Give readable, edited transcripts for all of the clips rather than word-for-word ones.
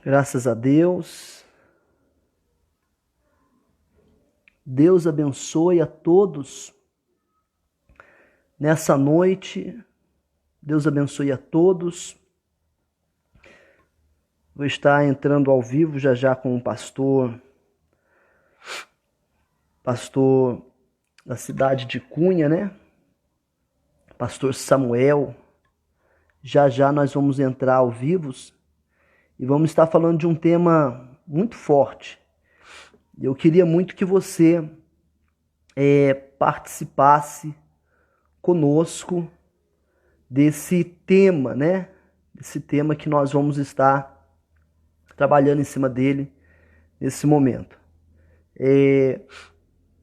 Graças a Deus. Deus abençoe a todos nessa noite. Deus abençoe a todos. Vou estar entrando ao vivo já com o pastor da cidade de Cunha, né? Pastor Samuel. Já nós vamos entrar ao vivo e vamos estar falando de um tema muito forte. Eu queria muito que você participasse conosco desse tema, né? Esse tema que nós vamos estar trabalhando em cima dele nesse momento.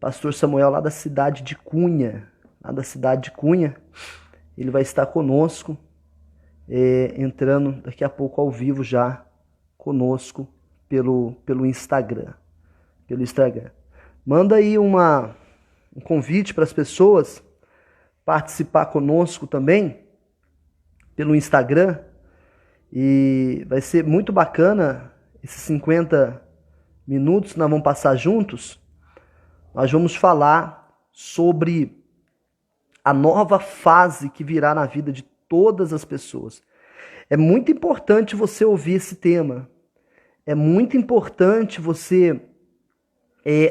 Pastor Samuel, lá da cidade de Cunha, ele vai estar conosco, entrando daqui a pouco ao vivo já conosco pelo Instagram. Manda aí um convite para as pessoas participar conosco também pelo Instagram. E vai ser muito bacana esses 50 minutos que nós vamos passar juntos. Nós vamos falar sobre a nova fase que virá na vida de todas as pessoas. É muito importante você ouvir esse tema. É muito importante você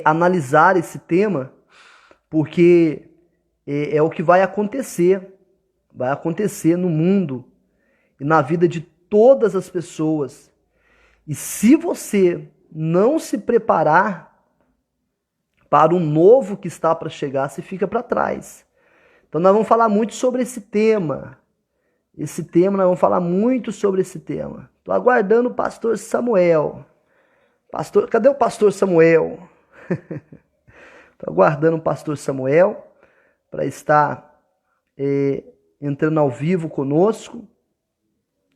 analisar esse tema, porque é o que vai acontecer no mundo e na vida de todas as pessoas. E se você não se preparar para o novo que está para chegar, você fica para trás. Então nós vamos falar muito sobre esse tema. Nós vamos falar muito sobre esse tema. Estou aguardando o pastor Samuel. Cadê o pastor Samuel? Estou aguardando o pastor Samuel para estar entrando ao vivo conosco.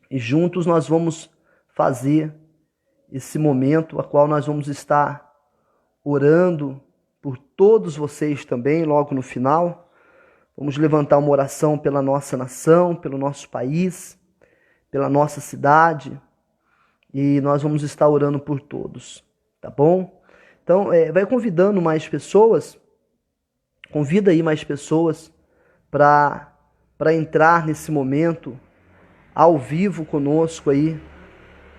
E juntos nós vamos fazer esse momento, a qual nós vamos estar orando por todos vocês também, logo no final. Vamos levantar uma oração pela nossa nação, pelo nosso país, pela nossa cidade. E nós vamos estar orando por todos, tá bom? Então, vai convidando mais pessoas, convida aí mais pessoas para entrar nesse momento ao vivo conosco aí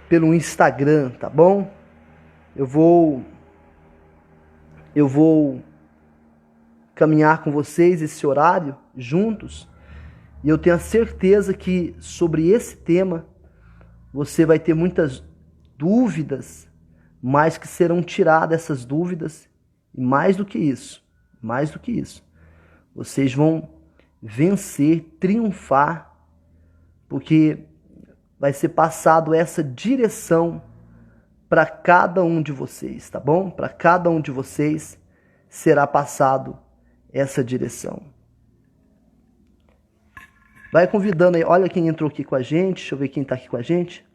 pelo Instagram, tá bom? Eu vou caminhar com vocês esse horário juntos e eu tenho a certeza que sobre esse tema você vai ter muitas dúvidas, mas que serão tiradas essas dúvidas e mais do que isso, vocês vão vencer, triunfar, porque vai ser passado essa direção para cada um de vocês, tá bom? Para cada um de vocês será passado essa direção. Vai convidando aí, olha quem entrou aqui com a gente, deixa eu ver quem está aqui com a gente.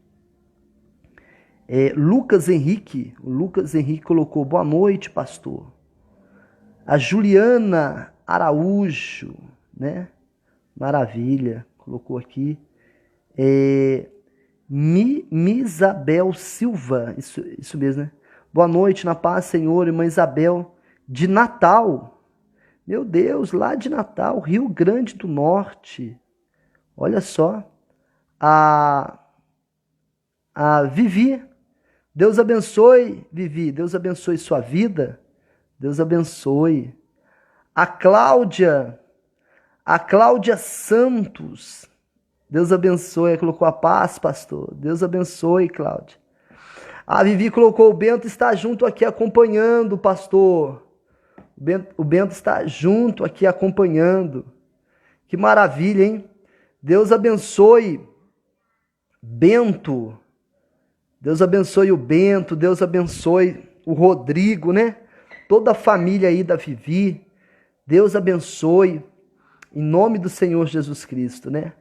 Lucas Henrique, o Lucas Henrique colocou, boa noite, pastor. A Juliana Araújo, né? Maravilha, colocou aqui. Misabel Silva, isso mesmo, né? Boa noite, na paz, Senhor, irmã Isabel, de Natal. Meu Deus, lá de Natal, Rio Grande do Norte. Olha só. A Vivi. Deus abençoe, Vivi. Deus abençoe sua vida. Deus abençoe. A Cláudia Santos. Deus abençoe. Colocou a paz, pastor. Deus abençoe, Cláudia. A Vivi colocou, o Bento está junto aqui acompanhando, pastor. O Bento está junto aqui acompanhando. Que maravilha, hein? Deus abençoe, Bento. Deus abençoe o Bento. Deus abençoe o Rodrigo, né? Toda a família aí da Vivi. Deus abençoe. Em nome do Senhor Jesus Cristo, né?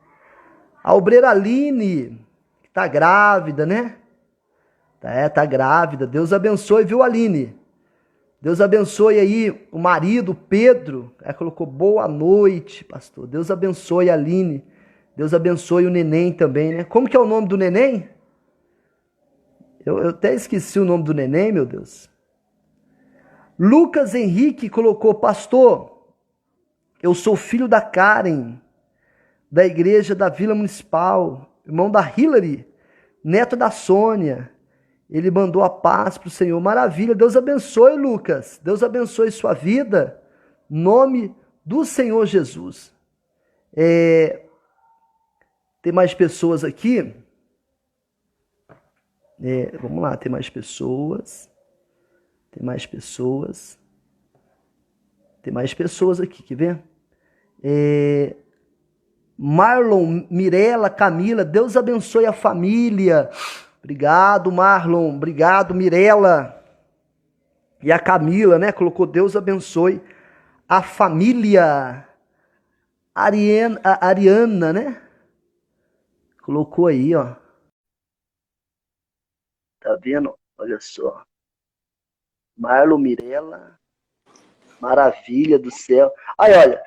A obreira Aline, que tá grávida, né? Tá grávida. Deus abençoe, viu, Aline? Deus abençoe aí o marido, Pedro. Ela colocou boa noite, pastor. Deus abençoe a Aline. Deus abençoe o neném também, né? Como que é o nome do neném? Eu até esqueci o nome do neném, meu Deus. Lucas Henrique colocou: pastor, eu sou filho da Karen, da igreja da Vila Municipal, irmão da Hillary, neto da Sônia. Ele mandou a paz para o Senhor. Maravilha. Deus abençoe, Lucas. Deus abençoe sua vida. Nome do Senhor Jesus. Tem mais pessoas aqui? Vamos lá, tem mais pessoas. Tem mais pessoas. Tem mais pessoas aqui, quer ver? Marlon, Mirela, Camila, Deus abençoe a família. Obrigado, Marlon. Obrigado, Mirela. E a Camila, né? Colocou: Deus abençoe a família. A Ariana, né? Colocou aí, ó. Tá vendo? Olha só. Marlon, Mirela. Maravilha do céu. Aí, olha.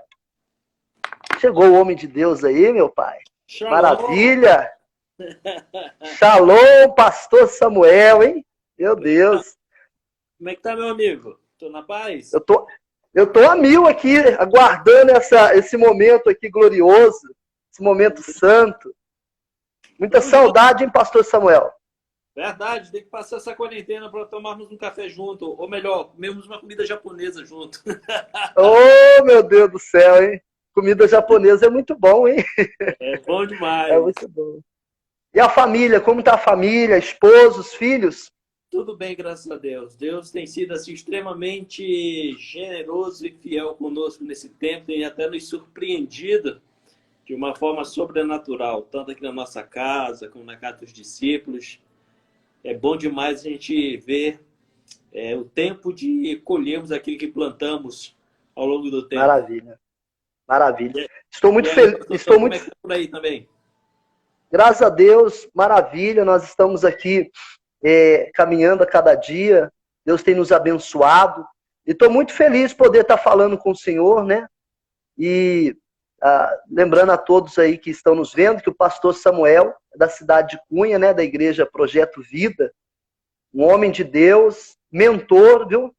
Chegou o homem de Deus aí, meu pai. Shalom. Maravilha. Shalom, pastor Samuel, hein? Meu Deus. Como é que tá, meu amigo? Tô na paz? Eu tô a mil aqui, aguardando esse momento aqui glorioso, esse momento santo. Muita saudade, hein, pastor Samuel? Verdade, tem que passar essa quarentena para tomarmos um café junto. Ou melhor, comermos uma comida japonesa junto. Oh, meu Deus do céu, hein? Comida japonesa é muito bom, hein? É bom demais. É muito bom. E a família, como tá a família, esposos, filhos? Tudo bem, graças a Deus. Deus tem sido assim, extremamente generoso e fiel conosco nesse tempo, tem até nos surpreendido de uma forma sobrenatural, tanto aqui na nossa casa, como na casa dos discípulos. É bom demais a gente ver o tempo de colhermos aquilo que plantamos ao longo do tempo. Maravilha. Maravilha. Estou muito feliz. Estou muito... Como é que tá por aí também? Graças a Deus, maravilha. Nós estamos aqui caminhando a cada dia. Deus tem nos abençoado. E estou muito feliz de poder estar falando com o Senhor, né? E lembrando a todos aí que estão nos vendo que o pastor Samuel é da cidade de Cunha, né? Da igreja Projeto Vida. Um homem de Deus, mentor, viu?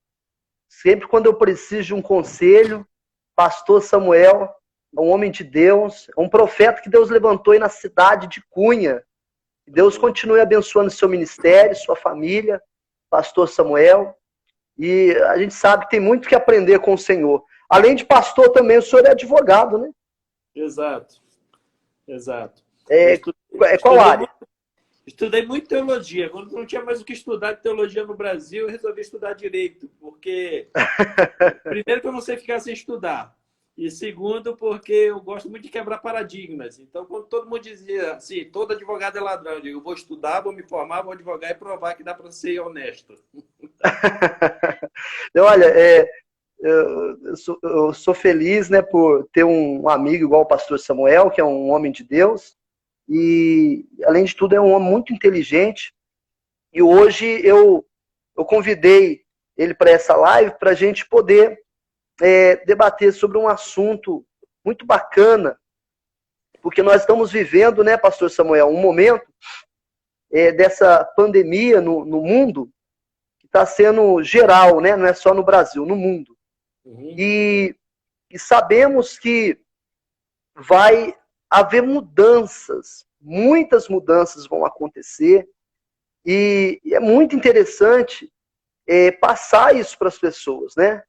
Sempre quando eu preciso de um conselho, pastor Samuel é um homem de Deus, é um profeta que Deus levantou aí na cidade de Cunha. Deus continue abençoando seu ministério, sua família, pastor Samuel. E a gente sabe que tem muito que aprender com o Senhor. Além de pastor também, o senhor é advogado, né? Exato. Exato. Qual área? Estudei muito teologia. Quando não tinha mais o que estudar de teologia no Brasil, eu resolvi estudar direito. Porque, primeiro, que eu não sei ficar sem estudar. E segundo, porque eu gosto muito de quebrar paradigmas. Então, quando todo mundo dizia assim, todo advogado é ladrão, eu digo, eu vou estudar, vou me formar, vou advogar e provar que dá para ser honesto. Olha, eu sou feliz, né, por ter um amigo igual o pastor Samuel, que é um homem de Deus. E, além de tudo, é um homem muito inteligente. E hoje eu convidei ele para essa live para a gente poder debater sobre um assunto muito bacana, porque nós estamos vivendo, né, pastor Samuel, um momento dessa pandemia no mundo que está sendo geral, né, não é só no Brasil, no mundo. Uhum. E sabemos que vai haver mudanças, muitas mudanças vão acontecer, e é muito interessante passar isso para as pessoas, né?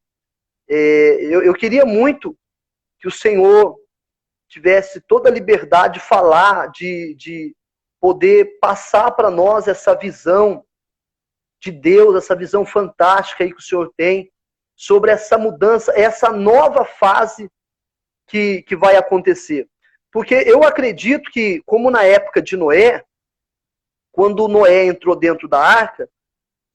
Eu queria muito que o Senhor tivesse toda a liberdade de falar, de poder passar para nós essa visão de Deus, essa visão fantástica aí que o Senhor tem sobre essa mudança, essa nova fase que vai acontecer. Porque eu acredito que, como na época de Noé, quando Noé entrou dentro da arca,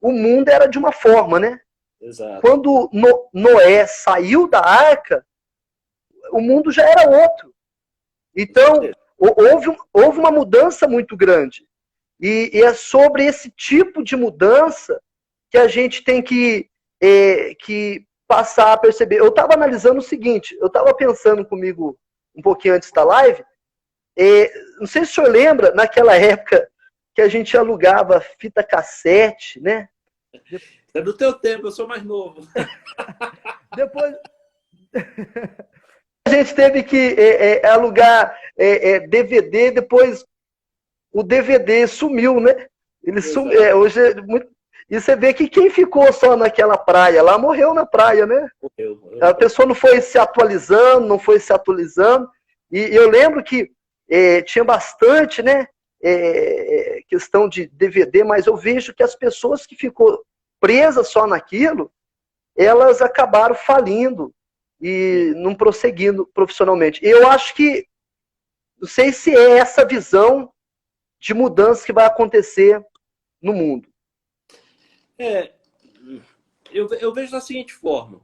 o mundo era de uma forma, né? Exato. Quando Noé saiu da arca, o mundo já era outro. Então, houve uma mudança muito grande. E é sobre esse tipo de mudança que a gente tem que passar a perceber. Eu estava analisando o seguinte, eu estava pensando comigo um pouquinho antes da live, não sei se o senhor lembra, naquela época que a gente alugava fita cassete, né? É do teu tempo, eu sou mais novo. Depois a gente teve que alugar DVD, depois o DVD sumiu, né? Ele sumiu. Hoje e você vê que quem ficou só naquela praia lá morreu na praia, né? Morreu. A pessoa não foi se atualizando, não foi se atualizando. E eu lembro que tinha bastante, né? Questão de DVD, mas eu vejo que as pessoas que ficou presas só naquilo, elas acabaram falindo e não prosseguindo profissionalmente. E eu acho que, não sei se é essa visão de mudança que vai acontecer no mundo. Eu vejo da seguinte forma.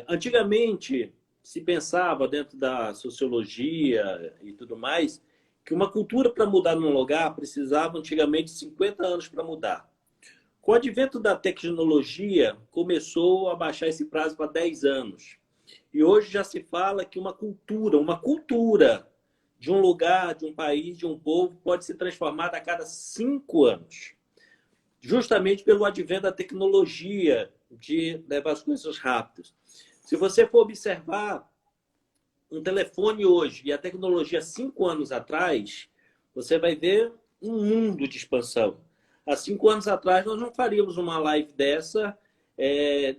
Antigamente, se pensava dentro da sociologia e tudo mais, que uma cultura para mudar num lugar precisava antigamente 50 anos para mudar. Com o advento da tecnologia, começou a baixar esse prazo para 10 anos. E hoje já se fala que uma cultura de um lugar, de um país, de um povo, pode ser transformada a cada 5 anos. Justamente pelo advento da tecnologia, de levar as coisas rápidas. Se você for observar um telefone hoje e a tecnologia 5 anos atrás, você vai ver um mundo de expansão. Há 5 anos atrás, nós não faríamos uma live dessa,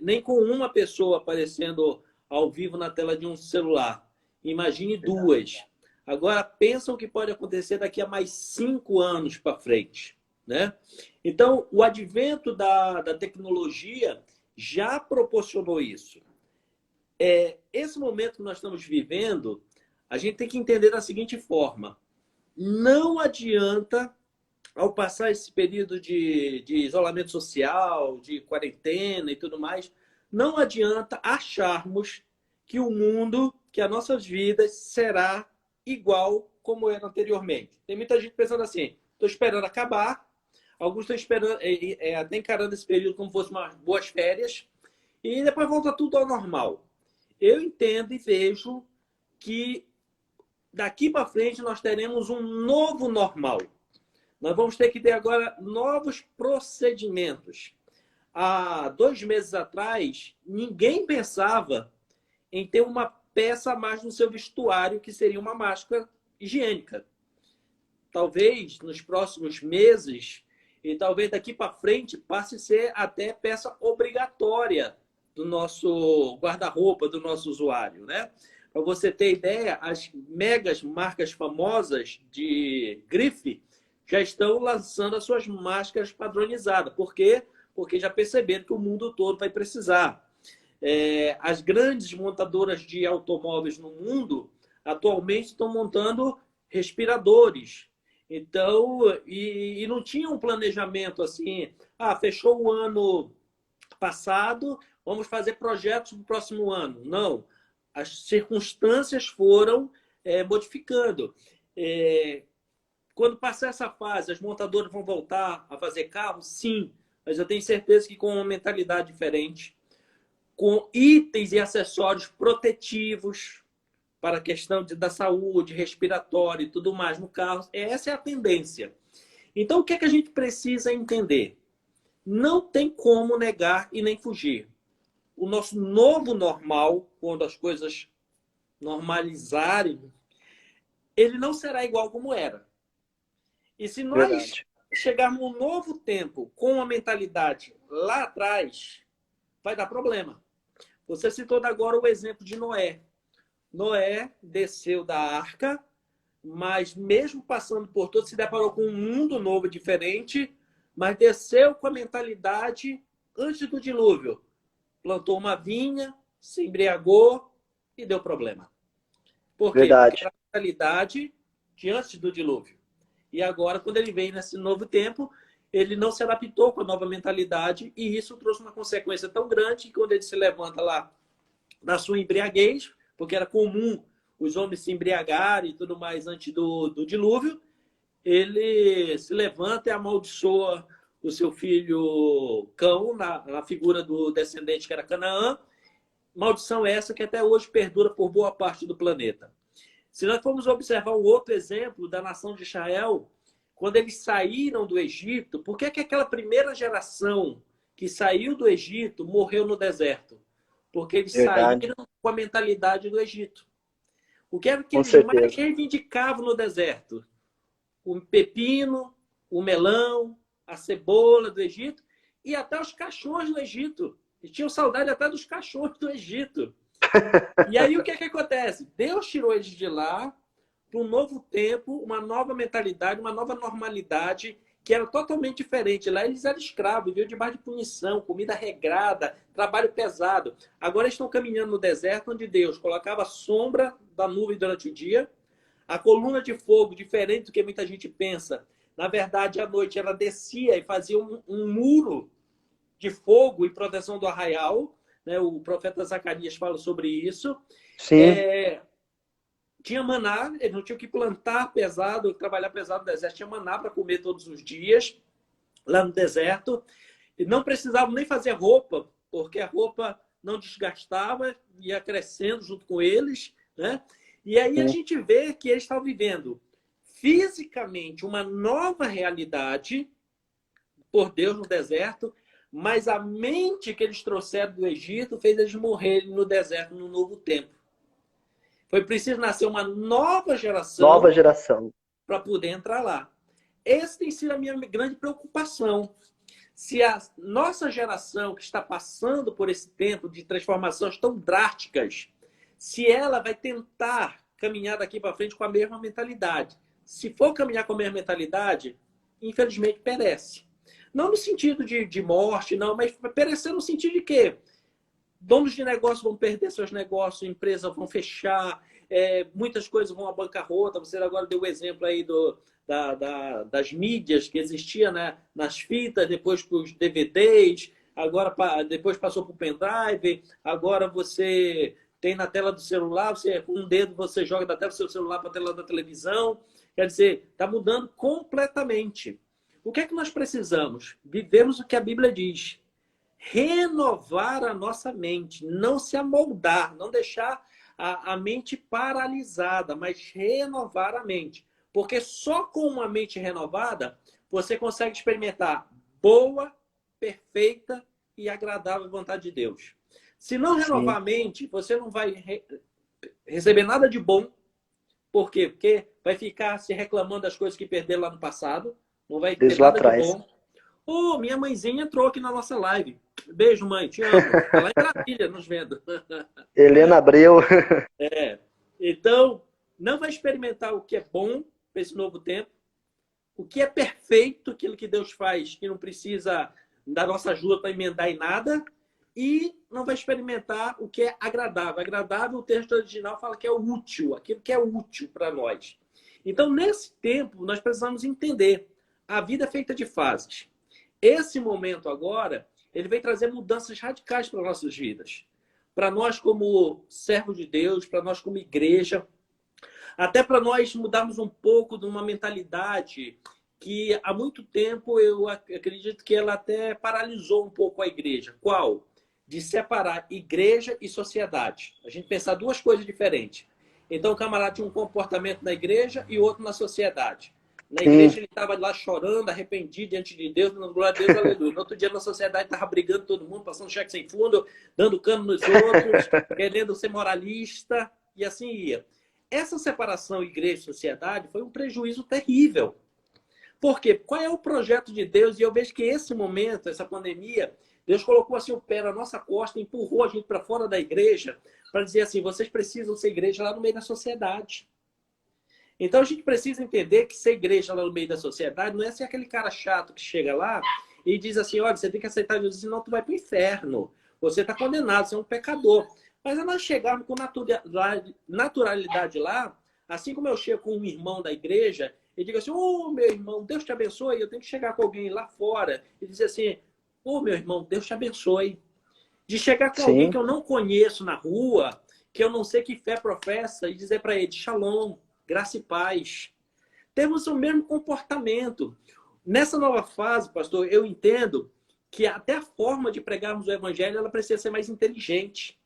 nem com uma pessoa aparecendo ao vivo na tela de um celular. Imagine duas. Agora, pensa o que pode acontecer daqui a mais 5 anos para frente, né? Então, o advento da tecnologia já proporcionou isso. Esse momento que nós estamos vivendo, a gente tem que entender da seguinte forma. Não adianta, ao passar esse período de isolamento social, de quarentena e tudo mais, não adianta acharmos que o mundo, que as nossas vidas será igual como era anteriormente. Tem muita gente pensando assim, estou esperando acabar, alguns estão esperando, até encarando esse período como fosse umas boas férias, e depois volta tudo ao normal. Eu entendo e vejo que daqui para frente nós teremos um novo normal. Nós vamos ter que ter agora novos procedimentos. Há 2 meses atrás, ninguém pensava em ter uma peça a mais no seu vestuário, que seria uma máscara higiênica. Talvez nos próximos meses, e talvez daqui para frente, passe a ser até peça obrigatória do nosso guarda-roupa, do nosso usuário, né? Para você ter ideia, as megas marcas famosas de grife já estão lançando as suas máscaras padronizadas. Por quê? Porque já perceberam que o mundo todo vai precisar. As grandes montadoras de automóveis no mundo atualmente estão montando respiradores. Então, e não tinha um planejamento assim, fechou o ano passado, vamos fazer projetos para o próximo ano. Não. As circunstâncias foram modificando. Quando passar essa fase, as montadoras vão voltar a fazer carros? Sim, mas eu tenho certeza que com uma mentalidade diferente, com itens e acessórios protetivos para a questão da saúde, respiratória e tudo mais no carro. Essa é a tendência. Então, o que é que a gente precisa entender? Não tem como negar e nem fugir. O nosso novo normal, quando as coisas normalizarem, ele não será igual como era. E se nós chegarmos num novo tempo com a mentalidade lá atrás, vai dar problema. Você citou agora o exemplo de Noé. Noé desceu da arca, mas mesmo passando por tudo, se deparou com um mundo novo, diferente, mas desceu com a mentalidade antes do dilúvio. Plantou uma vinha, se embriagou e deu problema. Por quê? Verdade. Porque era a mentalidade de antes do dilúvio. E agora, quando ele vem nesse novo tempo, ele não se adaptou com a nova mentalidade e isso trouxe uma consequência tão grande que quando ele se levanta lá na sua embriaguez, porque era comum os homens se embriagarem e tudo mais antes do dilúvio, ele se levanta e amaldiçoa o seu filho Cão, na figura do descendente que era Canaã. Maldição essa que até hoje perdura por boa parte do planeta. Se nós formos observar um outro exemplo da nação de Israel, quando eles saíram do Egito, por que que aquela primeira geração que saiu do Egito morreu no deserto? Porque eles Verdade, saíram com a mentalidade do Egito. O que era que com eles mais certeza. reivindicavam no deserto? O pepino, o melão, a cebola do Egito e até os cachorros do Egito. Eles tinham saudade até dos cachorros do Egito. E aí o que é que acontece? Deus tirou eles de lá para um novo tempo, uma nova mentalidade, uma nova normalidade que era totalmente diferente. Lá eles eram escravos, viviam debaixo de punição, comida regrada, trabalho pesado. Agora eles estão caminhando no deserto onde Deus colocava a sombra da nuvem durante o dia, a coluna de fogo, diferente do que muita gente pensa. Na verdade, à noite ela descia e fazia um muro de fogo e proteção do arraial. Né? O profeta Zacarias fala sobre isso. Sim, Tinha maná, eles não tinham que plantar pesado, trabalhar pesado no deserto. Tinha maná para comer todos os dias lá no deserto. E não precisavam nem fazer roupa, porque a roupa não desgastava, ia crescendo junto com eles. Né? E aí a sim. gente vê que eles estão vivendo fisicamente uma nova realidade por Deus no deserto, mas a mente que eles trouxeram do Egito fez eles morrerem no deserto no novo tempo. Foi preciso nascer uma nova Nova geração geração. para poder entrar lá. Essa tem sido a minha grande preocupação. Se a nossa geração que está passando por esse tempo de transformações tão drásticas, se ela vai tentar caminhar daqui para frente com a mesma mentalidade. Se for caminhar com a mesma mentalidade, infelizmente perece. Não no sentido de morte, não, mas perecer no sentido de quê? Donos de negócios vão perder seus negócios, empresas vão fechar, muitas coisas vão à bancarrota. Você agora deu o exemplo aí das mídias que existia, né, nas fitas, depois para os DVDs, agora depois passou para o pendrive, agora você tem na tela do celular, você, com um dedo você joga da tela do seu celular para a tela da televisão. Quer dizer, está mudando completamente. O que é que nós precisamos? Vivemos o que a Bíblia diz. Renovar a nossa mente, não se amoldar, não deixar a mente paralisada, mas renovar a mente. Porque só com uma mente renovada você consegue experimentar boa, perfeita e agradável vontade de Deus. Se não renovar Sim, a mente, você não vai receber nada de bom. Por quê? Porque vai ficar se reclamando das coisas que perdeu lá no passado, não vai ter desde lá nada de atrás. bom. Ô, minha mãezinha entrou aqui na nossa live. Beijo, mãe, te amo. Tá lá em Brasília nos vendo. Helena Abreu. Então, não vai experimentar o que é bom para esse novo tempo, o que é perfeito, aquilo que Deus faz, que não precisa da nossa ajuda para emendar em nada, e não vai experimentar o que é agradável. Agradável, o texto original fala que é útil, aquilo que é útil para nós. Então, nesse tempo, nós precisamos entender a vida é feita de fases. Esse momento agora, ele vem trazer mudanças radicais para nossas vidas. Para nós como servos de Deus, para nós como igreja, até para nós mudarmos um pouco de uma mentalidade que há muito tempo eu acredito que ela até paralisou um pouco a igreja. Qual? De separar igreja e sociedade. A gente pensar duas coisas diferentes. Então o camarada tinha um comportamento na igreja e outro na sociedade. Na Sim, igreja ele estava lá chorando, arrependido diante de Deus, dando glória a Deus, aleluia. No outro dia na sociedade estava brigando todo mundo, passando cheque sem fundo, dando cano nos outros, querendo ser moralista, e assim ia. Essa separação igreja-sociedade foi um prejuízo terrível. Por quê? Qual é o projeto de Deus? E eu vejo que esse momento, essa pandemia, Deus colocou assim o pé na nossa costa, empurrou a gente para fora da igreja, para dizer assim, vocês precisam ser igreja lá no meio da sociedade. Então a gente precisa entender que ser igreja lá no meio da sociedade não é ser aquele cara chato que chega lá e diz assim, olha, você tem que aceitar Jesus, senão tu vai para o inferno. Você está condenado, você é um pecador. Mas é nós chegarmos com naturalidade lá, assim como eu chego com um irmão da igreja e digo assim, ô meu irmão, Deus te abençoe, eu tenho que chegar com alguém lá fora e dizer assim, ô meu irmão, Deus te abençoe. De chegar com alguém que sim, eu não conheço na rua, que eu não sei que fé professa, e dizer para ele, shalom, graça e paz. Temos o mesmo comportamento. Nessa nova fase, pastor, eu entendo que até a forma de pregarmos o evangelho ela precisa ser mais inteligente.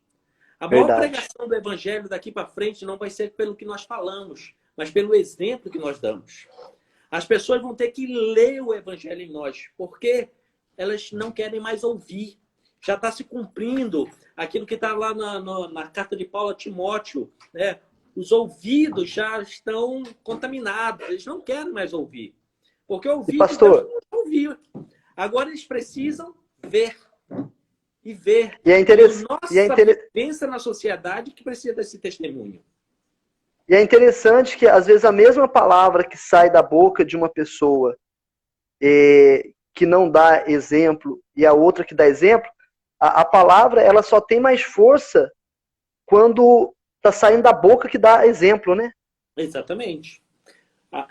A maior verdade. pregação do evangelho daqui para frente não vai ser pelo que nós falamos, mas pelo exemplo que nós damos. As pessoas vão ter que ler o evangelho em nós, porque elas não querem mais ouvir. Já está se cumprindo aquilo que está lá na carta de Paulo a Timóteo, né? Os ouvidos já estão contaminados, eles não querem mais ouvir. Porque E ouvir de Deus pastor, não ouvir. Agora eles precisam ver. E ver. e é E a interessante, nossa vivência na sociedade que precisa desse testemunho. e é interessante que, às vezes, a mesma palavra que sai da boca de uma pessoa que não dá exemplo e a outra que dá exemplo, a palavra ela só tem mais força quando está saindo da boca que dá exemplo, né? Exatamente.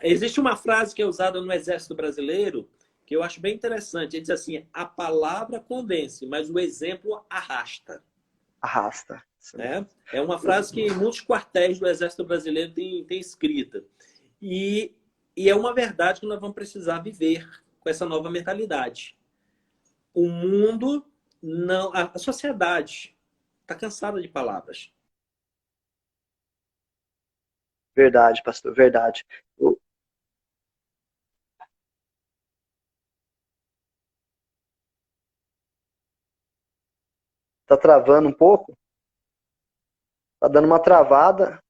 Existe uma frase que é usada no Exército Brasileiro que eu acho bem interessante. Ele diz assim, a palavra convence, mas o exemplo arrasta. Arrasta. Né? É uma frase que muitos quartéis do Exército Brasileiro têm escrita. E é uma verdade que nós vamos precisar viver com essa nova mentalidade. O mundo, não, a sociedade está cansada de palavras. Verdade, pastor, verdade. Tá travando um pouco? Tá dando uma travada.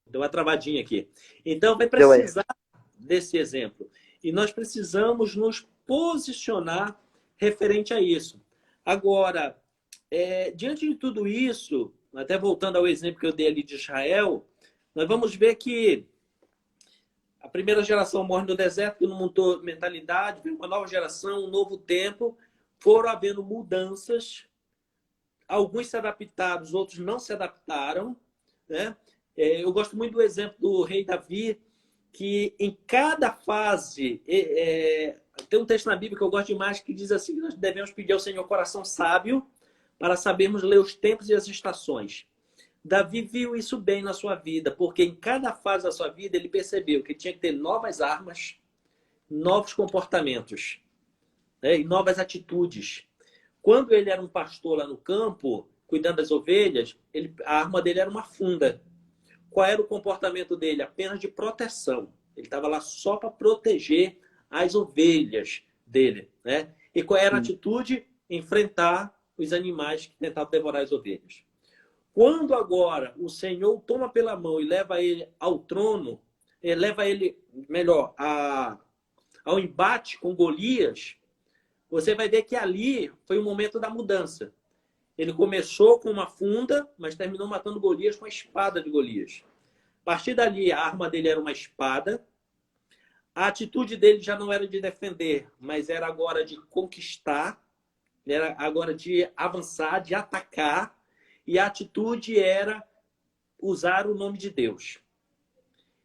Deu uma travadinha aqui. Então, vai Deu aí. precisar desse exemplo. E nós precisamos nos posicionar referente a isso. Agora, diante de tudo isso, até voltando ao exemplo que eu dei ali de Israel, nós vamos ver que a primeira geração morre no deserto, que não montou mentalidade, veio uma nova geração, um novo tempo, foram havendo mudanças, alguns se adaptaram, os outros não se adaptaram, né? Eu gosto muito do exemplo do rei Davi, que em cada fase, tem um texto na Bíblia que eu gosto demais, que diz assim, que nós devemos pedir ao Senhor coração sábio para sabermos ler os tempos e as estações. Davi viu isso bem na sua vida, porque em cada fase da sua vida ele percebeu que tinha que ter novas armas, novos comportamentos, né, e novas atitudes. Quando ele era um pastor lá no campo, cuidando das ovelhas, a arma dele era uma funda. Qual era o comportamento dele? Apenas de proteção. Ele estava lá só para proteger as ovelhas dele, né? E qual era a atitude? Enfrentar os animais que tentavam devorar as ovelhas. Quando agora o Senhor toma pela mão e leva ele ao trono, leva ele, melhor, ao embate com Golias, você vai ver que ali foi o momento da mudança. Ele começou com uma funda, mas terminou matando Golias com a espada de Golias. A partir dali, a arma dele era uma espada. A atitude dele já não era de defender, mas era agora de conquistar, era agora de avançar, de atacar. E a atitude era usar o nome de Deus.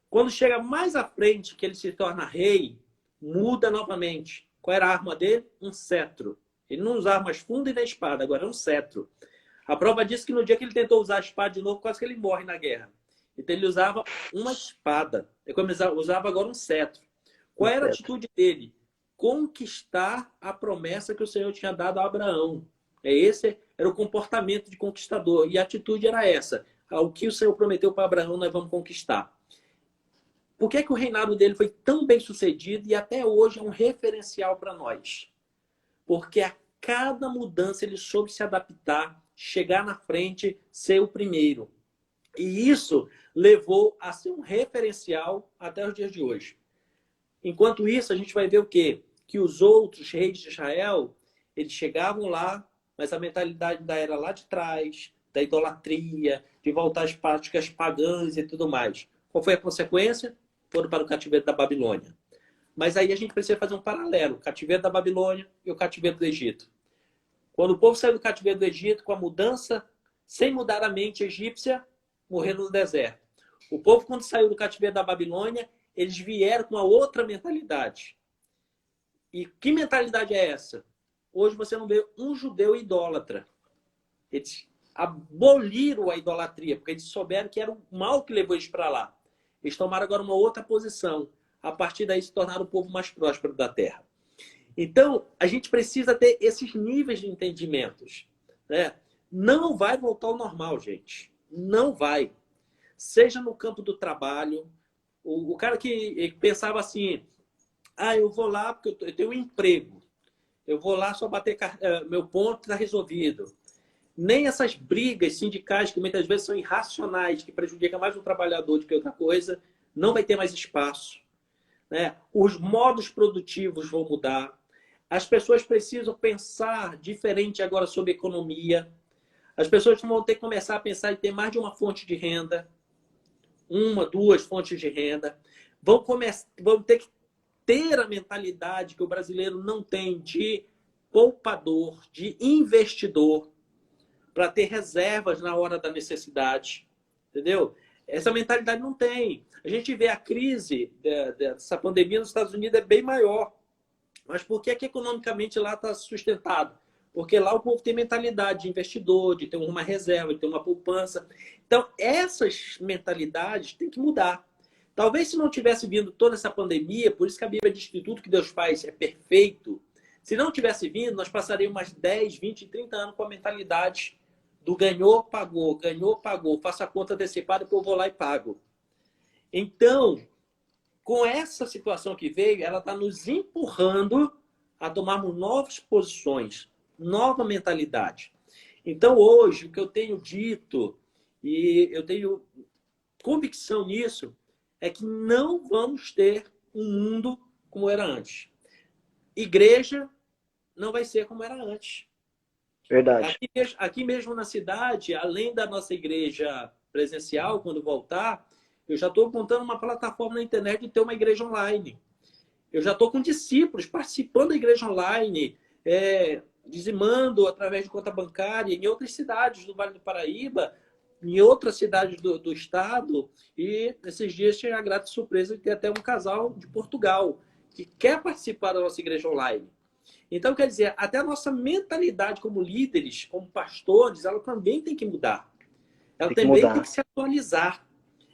Quando chega mais à frente, que ele se torna rei, muda novamente. Qual era a arma dele? Um cetro. Ele não usava mais funda e nem espada, agora é um cetro. A prova diz que no dia que ele tentou usar a espada de novo, quase que ele morre na guerra. Então ele usava uma espada. Ele usava agora um cetro. Qual era a atitude dele? Conquistar a promessa que o Senhor tinha dado a Abraão. Esse era o comportamento de conquistador. E a atitude era essa. O que o Senhor prometeu para Abraão, nós vamos conquistar. Por que o reinado dele foi tão bem sucedido e até hoje é um referencial para nós? Porque a cada mudança ele soube se adaptar, chegar na frente, ser o primeiro. E isso levou a ser um referencial até os dias de hoje. Enquanto isso, a gente vai ver o quê? Que os outros reis de Israel, eles chegavam lá, mas a mentalidade ainda era lá de trás, da idolatria, de voltar às práticas pagãs e tudo mais. Qual foi a consequência? Foram para o cativeiro da Babilônia. Mas aí a gente precisa fazer um paralelo. O cativeiro da Babilônia e o cativeiro do Egito. Quando o povo saiu do cativeiro do Egito, com a mudança, sem mudar a mente egípcia, morreram no deserto. O povo, quando saiu do cativeiro da Babilônia, eles vieram com uma outra mentalidade. E que mentalidade é essa? Hoje você não vê um judeu idólatra. Eles aboliram a idolatria, porque eles souberam que era o mal que levou eles para lá. Eles tomaram agora uma outra posição. A partir daí se tornaram o povo mais próspero da terra. Então, a gente precisa ter esses níveis de entendimentos, né? Não vai voltar ao normal, gente. Não vai. Seja no campo do trabalho, O cara que pensava assim, eu vou lá porque eu tenho um emprego. Eu vou lá só bater meu ponto, está resolvido. Nem essas brigas sindicais, que muitas vezes são irracionais, que prejudicam mais o trabalhador do que outra coisa, não vai ter mais espaço. Né? Os modos produtivos vão mudar. As pessoas precisam pensar diferente agora sobre economia. As pessoas vão ter que começar a pensar em ter mais de uma fonte de renda, uma, duas fontes de renda. Vão ter que ter a mentalidade que o brasileiro não tem de poupador, de investidor, para ter reservas na hora da necessidade. Entendeu? Essa mentalidade não tem. A gente vê a crise dessa pandemia nos Estados Unidos é bem maior. Mas por que economicamente lá está sustentado? Porque lá o povo tem mentalidade de investidor, de ter uma reserva, de ter uma poupança. Então, essas mentalidades têm que mudar. Talvez se não tivesse vindo toda essa pandemia, por isso que a Bíblia diz que tudo que Deus faz é perfeito. Se não tivesse vindo, nós passaríamos mais 10, 20, 30 anos com a mentalidade do ganhou, pagou, faço a conta antecipada, depois eu vou lá e pago. Então, com essa situação que veio, ela está nos empurrando a tomarmos novas posições, nova mentalidade. Então, hoje, o que eu tenho dito, e eu tenho convicção nisso, é que não vamos ter um mundo como era antes. Igreja não vai ser como era antes. Verdade. Aqui mesmo na cidade, além da nossa igreja presencial, quando voltar, eu já estou montando uma plataforma na internet de ter uma igreja online. Eu já estou com discípulos participando da igreja online, dizimando através de conta bancária em outras cidades do Vale do Paraíba, em outras cidades do estado. E esses dias tinha a grata surpresa de ter até um casal de Portugal que quer participar da nossa igreja online. Então, quer dizer, até a nossa mentalidade como líderes, como pastores, ela também tem que mudar. Ela também tem que se atualizar.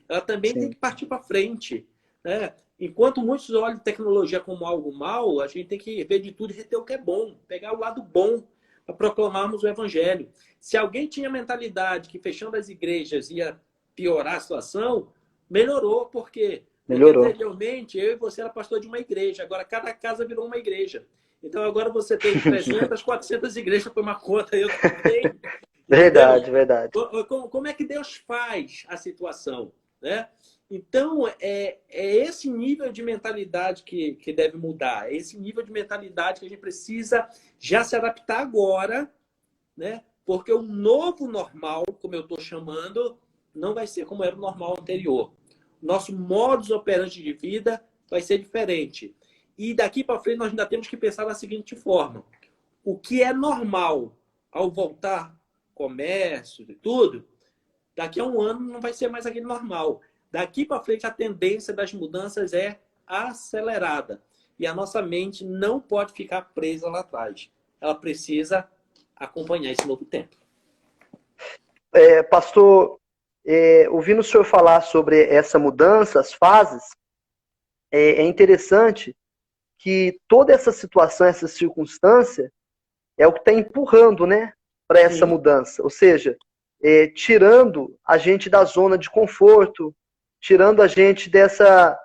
Ela também tem que partir para frente. Né? Enquanto muitos olham tecnologia como algo mal, a gente tem que ver de tudo e reter o que é bom. Pegar o lado bom para proclamarmos o evangelho. Se alguém tinha a mentalidade que fechando as igrejas ia piorar a situação, melhorou. Por quê? Porque anteriormente eu e você era pastor de uma igreja. Agora cada casa virou uma igreja. Então agora você tem 300, 400 igrejas por uma conta. Eu também. Verdade, Então, verdade. como é que Deus faz a situação? Né? Então, é esse nível de mentalidade que deve mudar. É esse nível de mentalidade que a gente precisa já se adaptar agora, né? Porque o novo normal, como eu estou chamando, não vai ser como era o normal anterior. Nosso modus operandi de vida vai ser diferente. E daqui para frente nós ainda temos que pensar da seguinte forma. O que é normal ao voltar comércio e tudo, daqui a um ano não vai ser mais aquele normal. Daqui para frente a tendência das mudanças é acelerada. E a nossa mente não pode ficar presa lá atrás. Ela precisa acompanhar esse novo tempo. Pastor, ouvindo o senhor falar sobre essa mudança, as fases, é interessante que toda essa situação, essa circunstância, é o que está empurrando, né, para essa mudança. Ou seja, tirando a gente da zona de conforto, tirando a gente dessa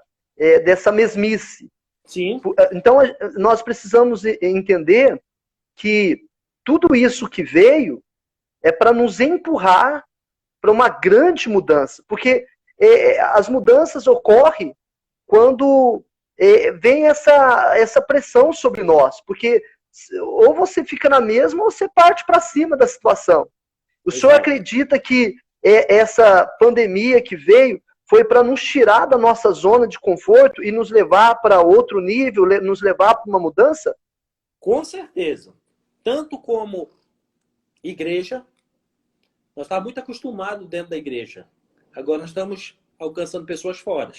mesmice. Sim. Então, nós precisamos entender que tudo isso que veio é para nos empurrar para uma grande mudança. Porque as mudanças ocorrem quando vem essa pressão sobre nós. Porque ou você fica na mesma ou você parte para cima da situação. O senhor acredita que essa pandemia que veio foi para nos tirar da nossa zona de conforto e nos levar para outro nível, nos levar para uma mudança? Com certeza. Tanto como igreja, nós estávamos muito acostumados dentro da igreja. Agora nós estamos alcançando pessoas fora.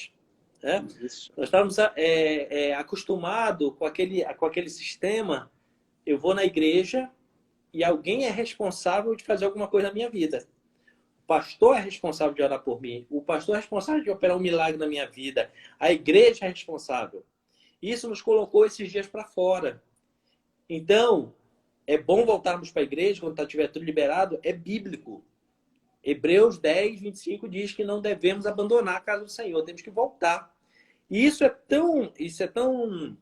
Né? Nós estávamos acostumados com aquele sistema. Eu vou na igreja e alguém é responsável de fazer alguma coisa na minha vida. O pastor é responsável de orar por mim. O pastor é responsável de operar um milagre na minha vida. A igreja é responsável. Isso nos colocou esses dias para fora. Então, é bom voltarmos para a igreja quando estiver tudo liberado. É bíblico. Hebreus 10, 25 diz que não devemos abandonar a casa do Senhor. Temos que voltar. E isso é tão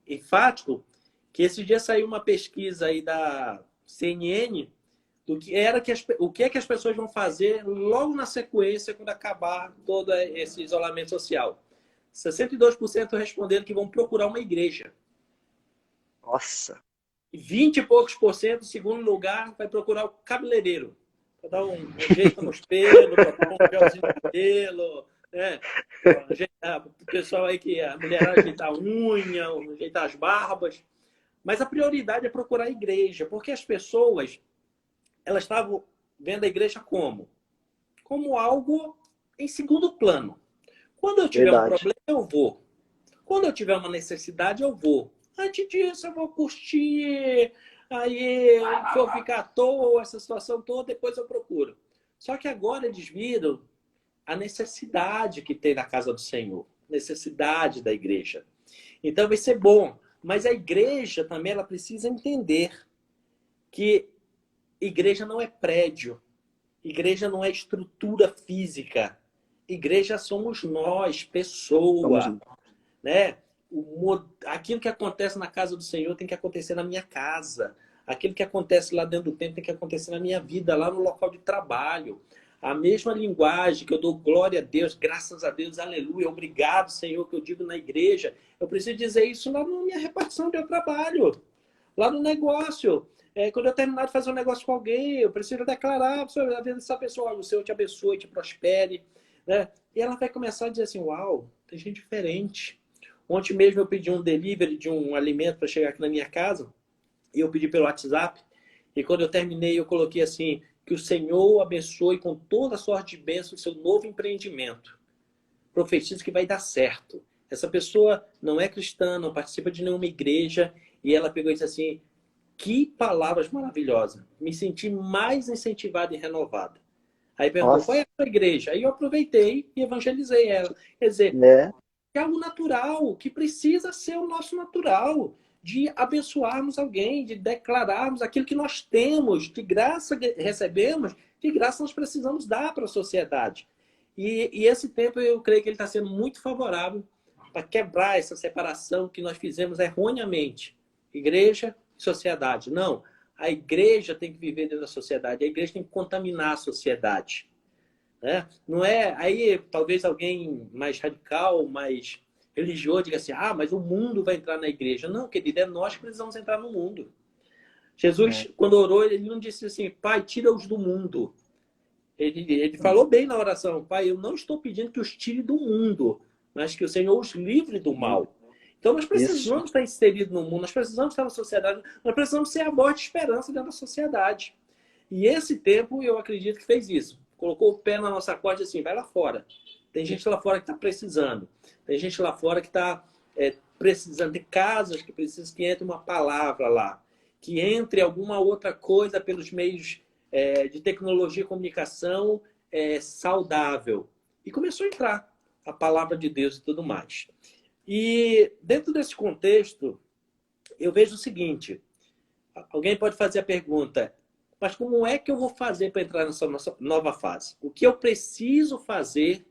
enfático que esses dias saiu uma pesquisa aí da CNN do que era o que é que as pessoas vão fazer logo na sequência quando acabar todo esse isolamento social. 62% responderam que vão procurar uma igreja. Nossa. 20 e poucos por cento, em segundo lugar, vai procurar o cabeleireiro. Para dar um jeito nos pelos, para pôr um gelzinho no cabelo, né? O pessoal aí que a mulherada ajeitar a unha, ajeitar as barbas. Mas a prioridade é procurar a igreja, porque as pessoas, elas estavam vendo a igreja como? Como algo em segundo plano. Quando eu tiver um Verdade. problema, eu vou. Quando eu tiver uma necessidade, eu vou. Antes disso, eu vou curtir, aí vou ficar à toa, essa situação toda, depois eu procuro. Só que agora eles viram a necessidade que tem na casa do Senhor, necessidade da igreja. Então vai ser bom, mas a igreja também ela precisa entender que igreja não é prédio, igreja não é estrutura física, igreja somos nós, Vamos pessoa, lá. né? Aquilo que acontece na casa do Senhor tem que acontecer na minha casa. Aquilo que acontece lá dentro do templo tem que acontecer na minha vida, lá no local de trabalho. A mesma linguagem que eu dou glória a Deus, graças a Deus, aleluia, obrigado, Senhor, que eu digo na igreja. Eu preciso dizer isso lá na minha repartição de trabalho, lá no negócio. Quando eu terminar de fazer um negócio com alguém, eu preciso declarar a vida dessa pessoa, o Senhor te abençoe, te prospere, né? E ela vai começar a dizer assim, uau, tem gente diferente. Ontem mesmo eu pedi um delivery de um alimento para chegar aqui na minha casa, e eu pedi pelo WhatsApp, e quando eu terminei eu coloquei assim, que o Senhor abençoe com toda a sorte de bênção o seu novo empreendimento. Profetizo que vai dar certo. Essa pessoa não é cristã, não participa de nenhuma igreja, e ela pegou e disse assim, que palavras maravilhosas. Me senti mais incentivado e renovado. Aí perguntou, qual é Nossa. a sua igreja? Aí eu aproveitei e evangelizei ela. Quer dizer, Né? é algo natural, que precisa ser o nosso natural, de abençoarmos alguém, de declararmos aquilo que nós temos, de graça recebemos, de graça nós precisamos dar para a sociedade. E esse tempo eu creio que ele está sendo muito favorável para quebrar essa separação que nós fizemos erroneamente. Igreja e sociedade. Não, a igreja tem que viver dentro da sociedade, a igreja tem que contaminar a sociedade. Né? Não é. Aí talvez alguém mais radical, mais religioso, diga assim: ah, mas o mundo vai entrar na igreja. Não, querido, é nós que precisamos entrar no mundo. Jesus, É. quando orou, ele não disse assim: Pai, tira-os do mundo. Ele falou bem na oração: Pai, eu não estou pedindo que os tire do mundo, mas que o Senhor os livre do mal. Então nós Isso. precisamos estar inseridos no mundo, nós precisamos estar na sociedade, nós precisamos ser a voz de esperança dentro da sociedade. E esse tempo, eu acredito que fez isso. Colocou o pé na nossa corda assim, vai lá fora. Tem gente lá fora que está precisando. Tem gente lá fora que está precisando. Tem casas que precisam que entre uma palavra lá. Que entre alguma outra coisa pelos meios de tecnologia e comunicação saudável. E começou a entrar a palavra de Deus e tudo mais. E dentro desse contexto, eu vejo o seguinte. Alguém pode fazer a pergunta, mas como é que eu vou fazer para entrar nessa nova fase? O que eu preciso fazer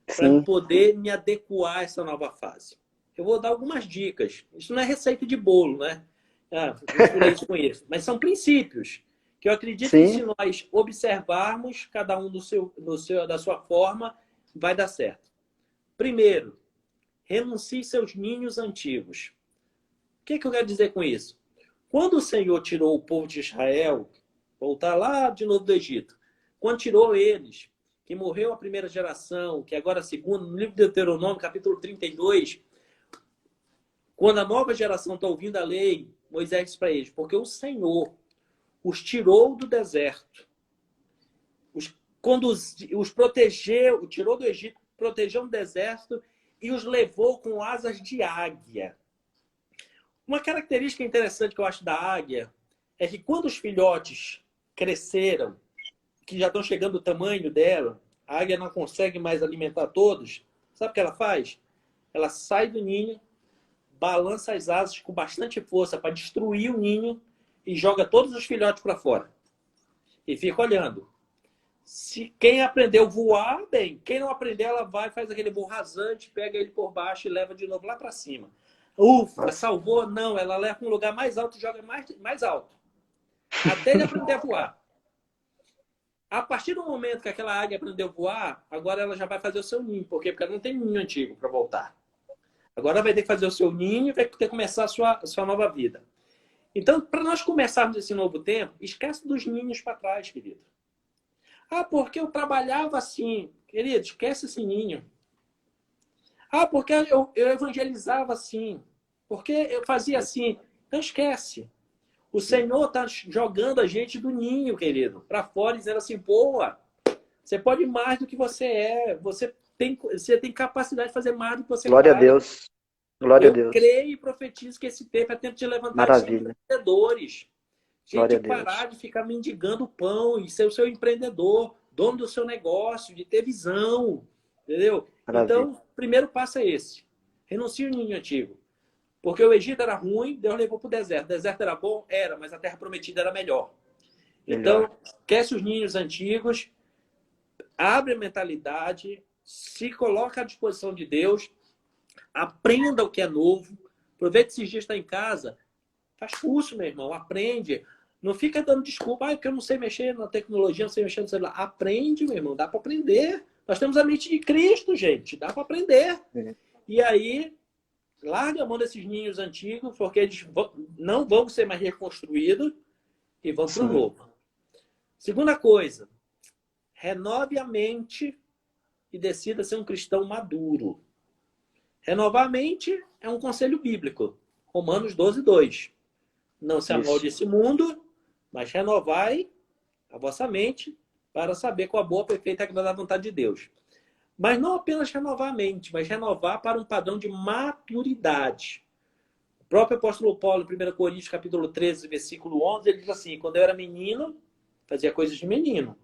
para Sim. poder me adequar a essa nova fase? Eu vou dar algumas dicas. Isso não é receita de bolo, né? Misturei isso com isso. Mas são princípios que eu acredito que se Sim. nós observarmos cada um da sua forma, vai dar certo. Primeiro, renuncie seus ninhos antigos. O que eu quero dizer com isso? Quando o Senhor tirou o povo de Israel, voltar lá de novo do Egito, quando tirou eles, que morreu a primeira geração, que agora a segunda, no livro de Deuteronômio, capítulo 32, quando a nova geração está ouvindo a lei, Moisés disse para eles, porque o Senhor os tirou do deserto, os protegeu, tirou do Egito, protegeu no deserto e os levou com asas de águia. Uma característica interessante que eu acho da águia é que quando os filhotes cresceram, que já estão chegando ao tamanho dela, a águia não consegue mais alimentar todos, sabe o que ela faz? Ela sai do ninho, balança as asas com bastante força para destruir o ninho e joga todos os filhotes para fora. E fica olhando. Se quem aprendeu a voar, bem. Quem não aprendeu, ela vai, faz aquele voo rasante, pega ele por baixo e leva de novo lá para cima. Ufa, Nossa. salvou? Não, ela leva para um lugar mais alto e joga mais alto. Até ele aprender a voar. A partir do momento que aquela águia aprendeu a voar, agora ela já vai fazer o seu ninho. Por quê? Porque ela não tem ninho antigo para voltar. Agora vai ter que fazer o seu ninho e vai ter que começar a sua nova vida. Então, para nós começarmos esse novo tempo, esquece dos ninhos para trás, querido. Ah, porque eu trabalhava assim. Querido, esquece esse ninho. Ah, porque eu evangelizava assim. Porque eu fazia assim. Então esquece. O Senhor está jogando a gente do ninho, querido, para fora, dizendo assim, boa, você pode mais do que você é. Você tem capacidade de fazer mais do que você Glória a faz. Deus. Glória a Eu Deus. creio e profetizo que esse tempo é tempo de levantar os Maravilha. empreendedores. Gente, Glória de a Deus. parar de ficar mendigando pão e ser o seu empreendedor, dono do seu negócio, de ter visão. Entendeu? Maravilha. Então, o primeiro passo é esse. Renuncie o ninho antigo. Porque o Egito era ruim, Deus levou para o deserto. O deserto era bom? Era, mas a terra prometida era melhor. Melhor. Então, esquece os ninhos antigos, abre a mentalidade, se coloca à disposição de Deus, aprenda o que é novo. Aproveite esses dias que está em casa, faz curso, meu irmão, aprende. Não fica dando desculpa, porque eu não sei mexer na tecnologia, não sei mexer no celular. Aprende, meu irmão, dá para aprender. Nós temos a mente de Cristo, gente, dá para aprender. E aí, larga a mão desses ninhos antigos, porque eles não vão ser mais reconstruídos e vão para o novo. Segunda coisa, renove a mente e decida ser um cristão maduro. Renovar a mente é um conselho bíblico. Romanos 12:2. Não se amolde esse mundo, mas renovai a vossa mente para saber qual a boa, perfeita e agradável vontade de Deus. Mas não apenas renovar a mente, mas renovar para um padrão de maturidade. O próprio apóstolo Paulo, em 1 Coríntios, capítulo 13, versículo 11, ele diz assim, quando eu era menino, fazia coisas de menino.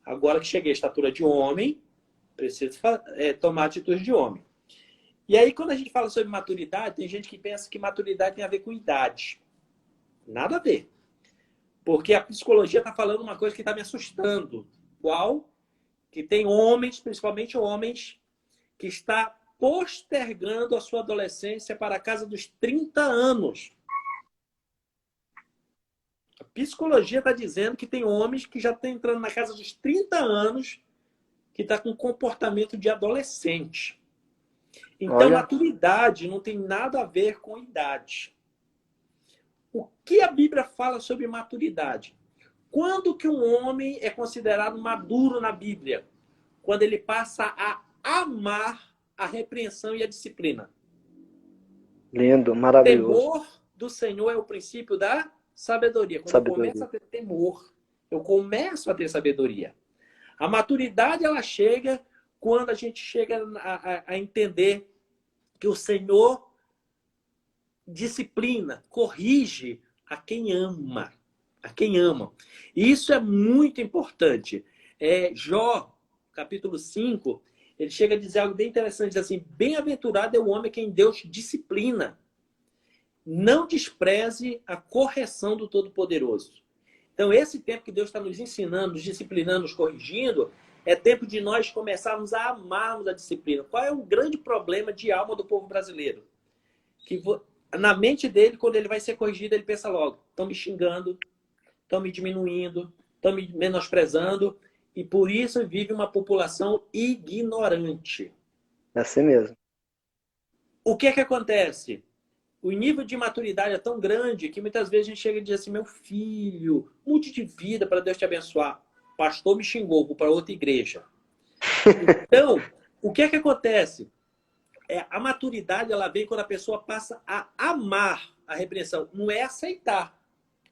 Agora que cheguei à estatura de homem, preciso tomar atitude de homem. E aí, quando a gente fala sobre maturidade, tem gente que pensa que maturidade tem a ver com idade. Nada a ver. Porque a psicologia está falando uma coisa que está me assustando. Qual? Que tem homens, principalmente homens, que está postergando a sua adolescência para a casa dos 30 anos. A psicologia está dizendo que tem homens que já estão entrando na casa dos 30 anos que está com comportamento de adolescente. Então, maturidade não tem nada a ver com idade. O que a Bíblia fala sobre maturidade? Quando que um homem é considerado maduro na Bíblia? Quando ele passa a amar a repreensão e a disciplina. Lindo, maravilhoso. Temor do Senhor é o princípio da sabedoria. Quando eu começo a ter temor, eu começo a ter sabedoria. A maturidade, ela chega quando a gente chega a entender que o Senhor disciplina, corrige a quem ama. A quem ama. E isso é muito importante. Jó, capítulo 5, ele chega a dizer algo bem interessante, diz assim, bem-aventurado é o homem quem Deus disciplina. Não despreze a correção do Todo-Poderoso. Então, esse tempo que Deus está nos ensinando, nos disciplinando, nos corrigindo, é tempo de nós começarmos a amarmos a disciplina. Qual é o grande problema de alma do povo brasileiro? Que na mente dele, quando ele vai ser corrigido, ele pensa logo, estão me xingando, estão me diminuindo, estão me menosprezando, e por isso vive uma população ignorante. É assim mesmo. O que é que acontece? O nível de maturidade é tão grande que muitas vezes a gente chega e diz assim, meu filho, mude de vida para Deus te abençoar. Pastor me xingou, vou para outra igreja. Então, o que é que acontece? A maturidade, ela vem quando a pessoa passa a amar a repreensão. Não é aceitar.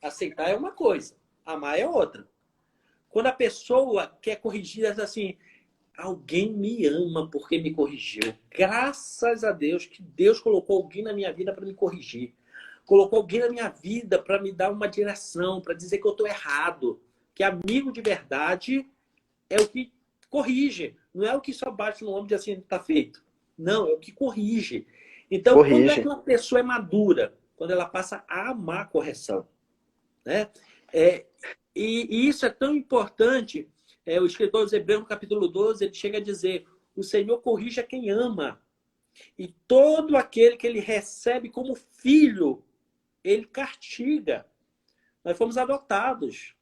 Aceitar é uma coisa, amar é outra. Quando a pessoa quer corrigir, ela diz assim, alguém me ama porque me corrigiu. Graças a Deus que Deus colocou alguém na minha vida para me corrigir. Colocou alguém na minha vida para me dar uma direção, para dizer que eu estou errado. Que amigo de verdade é o que corrige. Não é o que só bate no ombro e diz assim, está feito. Não, é o que corrige. Então, quando é que uma pessoa é madura? Quando ela passa a amar a correção. Né? E isso é tão importante O escritor dos Hebreus, no capítulo 12, ele chega a dizer: o Senhor corrige a quem ama. E todo aquele que ele recebe como filho, ele castiga. Nós fomos adotados.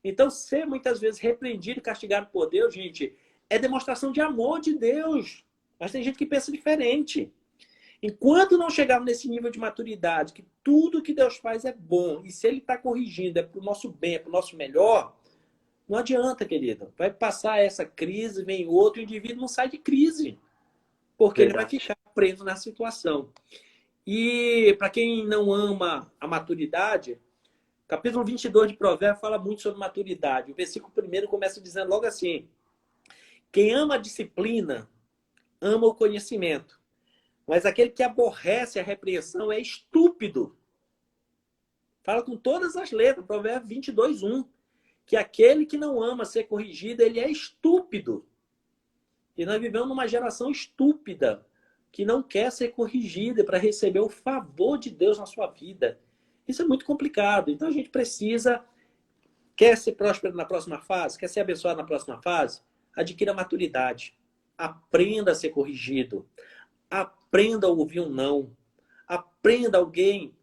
Então, ser muitas vezes repreendido e castigado por Deus, gente, é demonstração de amor de Deus. Mas tem gente que pensa diferente. Enquanto não chegarmos nesse nível de maturidade, que tudo que Deus faz é bom, e se Ele está corrigindo, é para o nosso bem, é para o nosso melhor, não adianta, querido. Vai passar essa crise, vem outro, o indivíduo não sai de crise. Porque ele vai ficar preso na situação. E para quem não ama a maturidade, capítulo 22 de Provérbios fala muito sobre maturidade. O versículo 1 começa dizendo logo assim: quem ama a disciplina, ama o conhecimento. Mas aquele que aborrece a repreensão é estúpido. Fala com todas as letras, Provérbios 22, 1. Que aquele que não ama ser corrigido, ele é estúpido. E nós vivemos numa geração estúpida, que não quer ser corrigida para receber o favor de Deus na sua vida. Isso é muito complicado. Então a gente precisa, quer ser próspero na próxima fase, quer ser abençoado na próxima fase, adquira maturidade. Aprenda a ser corrigido. Aprenda a ouvir um não. Aprenda alguém,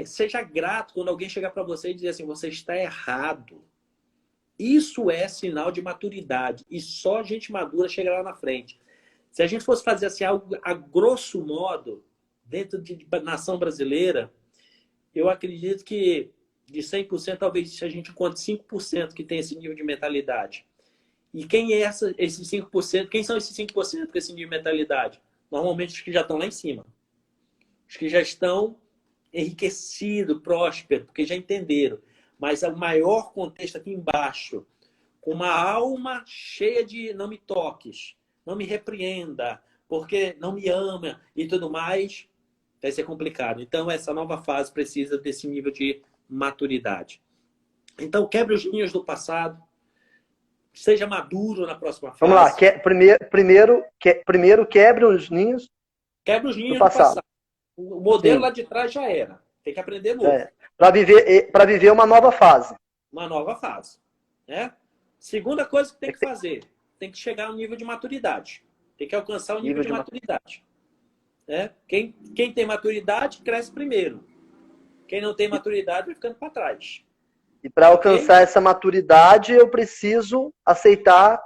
seja grato quando alguém chegar para você e dizer assim: você está errado. Isso é sinal de maturidade. E só gente madura chega lá na frente. Se a gente fosse fazer assim, algo a grosso modo, dentro de nação brasileira, eu acredito que de 100%, talvez a gente encontre 5% que tem esse nível de mentalidade. E quem é esses 5%? Quem são esses 5% com esse nível de mentalidade? Normalmente os que já estão lá em cima. Os que já estão enriquecidos, prósperos, porque já entenderam. Mas o maior contexto aqui embaixo, com uma alma cheia de não me toques, não me repreenda, porque não me ama e tudo mais, vai ser complicado. Então, essa nova fase precisa desse nível de maturidade. Então, quebre os ninhos do passado, seja maduro na próxima fase. Vamos lá, primeiro quebre os ninhos. Quebre os ninhos do passado. O modelo lá de trás já era. Tem que aprender novo. Para viver uma nova fase. Uma nova fase. Né? Segunda coisa que tem que fazer, tem que chegar ao nível de maturidade. Tem que alcançar o nível de maturidade. Né? Quem tem maturidade, cresce primeiro. Quem não tem maturidade, vai ficando para trás. E para alcançar essa maturidade, eu preciso amar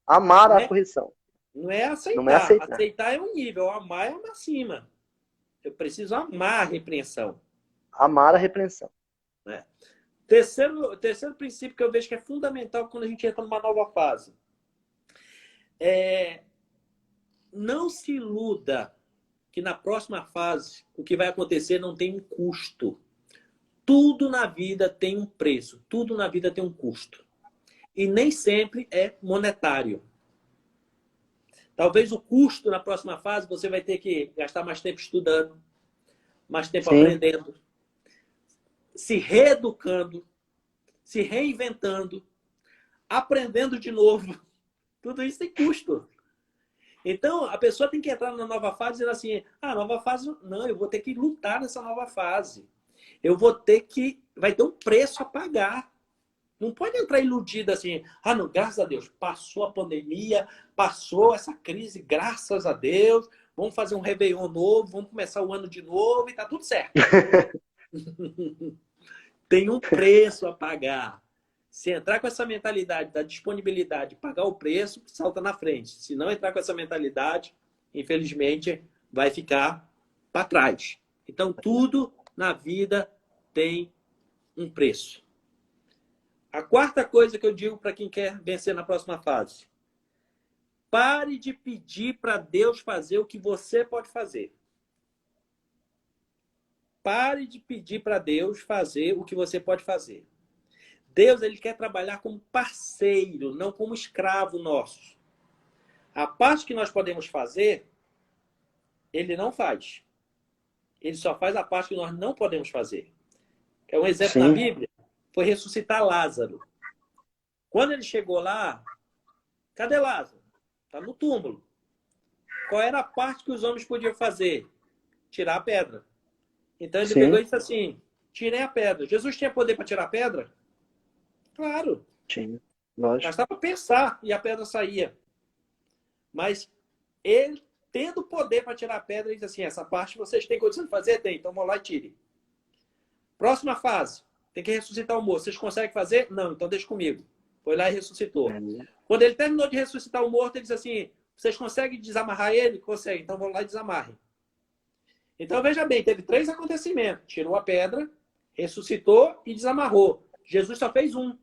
a correção. Não é aceitar. Aceitar é um nível, amar é uma acima. Eu preciso amar a repreensão. Amar a repreensão. Terceiro princípio que eu vejo que é fundamental quando a gente entra numa nova fase. Não se iluda que na próxima fase o que vai acontecer não tem um custo. Tudo na vida tem um preço. Tudo na vida tem um custo. E nem sempre é monetário. Talvez o custo na próxima fase você vai ter que gastar mais tempo estudando, mais tempo aprendendo, se reeducando, se reinventando, aprendendo de novo. Tudo isso tem custo. Então, a pessoa tem que entrar na nova fase dizendo assim: nova fase, não, eu vou ter que lutar nessa nova fase. Vai ter um preço a pagar. Não pode entrar iludido assim: não, graças a Deus, passou a pandemia, passou essa crise, graças a Deus, vamos fazer um Réveillon novo, vamos começar o ano de novo e tá tudo certo. Tem um preço a pagar. Se entrar com essa mentalidade da disponibilidade de pagar o preço, salta na frente. Se não entrar com essa mentalidade, infelizmente, vai ficar para trás. Então, tudo na vida tem um preço. A quarta coisa que eu digo para quem quer vencer na próxima fase: pare de pedir para Deus fazer o que você pode fazer. Pare de pedir para Deus fazer o que você pode fazer. Deus, ele quer trabalhar como parceiro, não como escravo nosso. A parte que nós podemos fazer, ele não faz. Ele só faz a parte que nós não podemos fazer. É um exemplo na Bíblia, foi ressuscitar Lázaro. Quando ele chegou lá, cadê Lázaro? Está no túmulo. Qual era a parte que os homens podiam fazer? Tirar a pedra. Então ele pegou e disse assim: tirei a pedra. Jesus tinha poder para tirar a pedra? Claro. Sim, lógico. Bastava pensar e a pedra saía. Mas ele, tendo poder para tirar a pedra, ele diz assim, essa parte vocês têm condição de fazer? Tem, então vão lá e tire. Próxima fase, tem que ressuscitar o morto. Vocês conseguem fazer? Não, então deixa comigo. Foi lá e ressuscitou. Quando ele terminou de ressuscitar o morto, ele diz assim, vocês conseguem desamarrar ele? Conseguem, então vão lá e desamarrem. Então, veja bem, teve 3 acontecimentos. Tirou a pedra, ressuscitou e desamarrou. Jesus só fez um.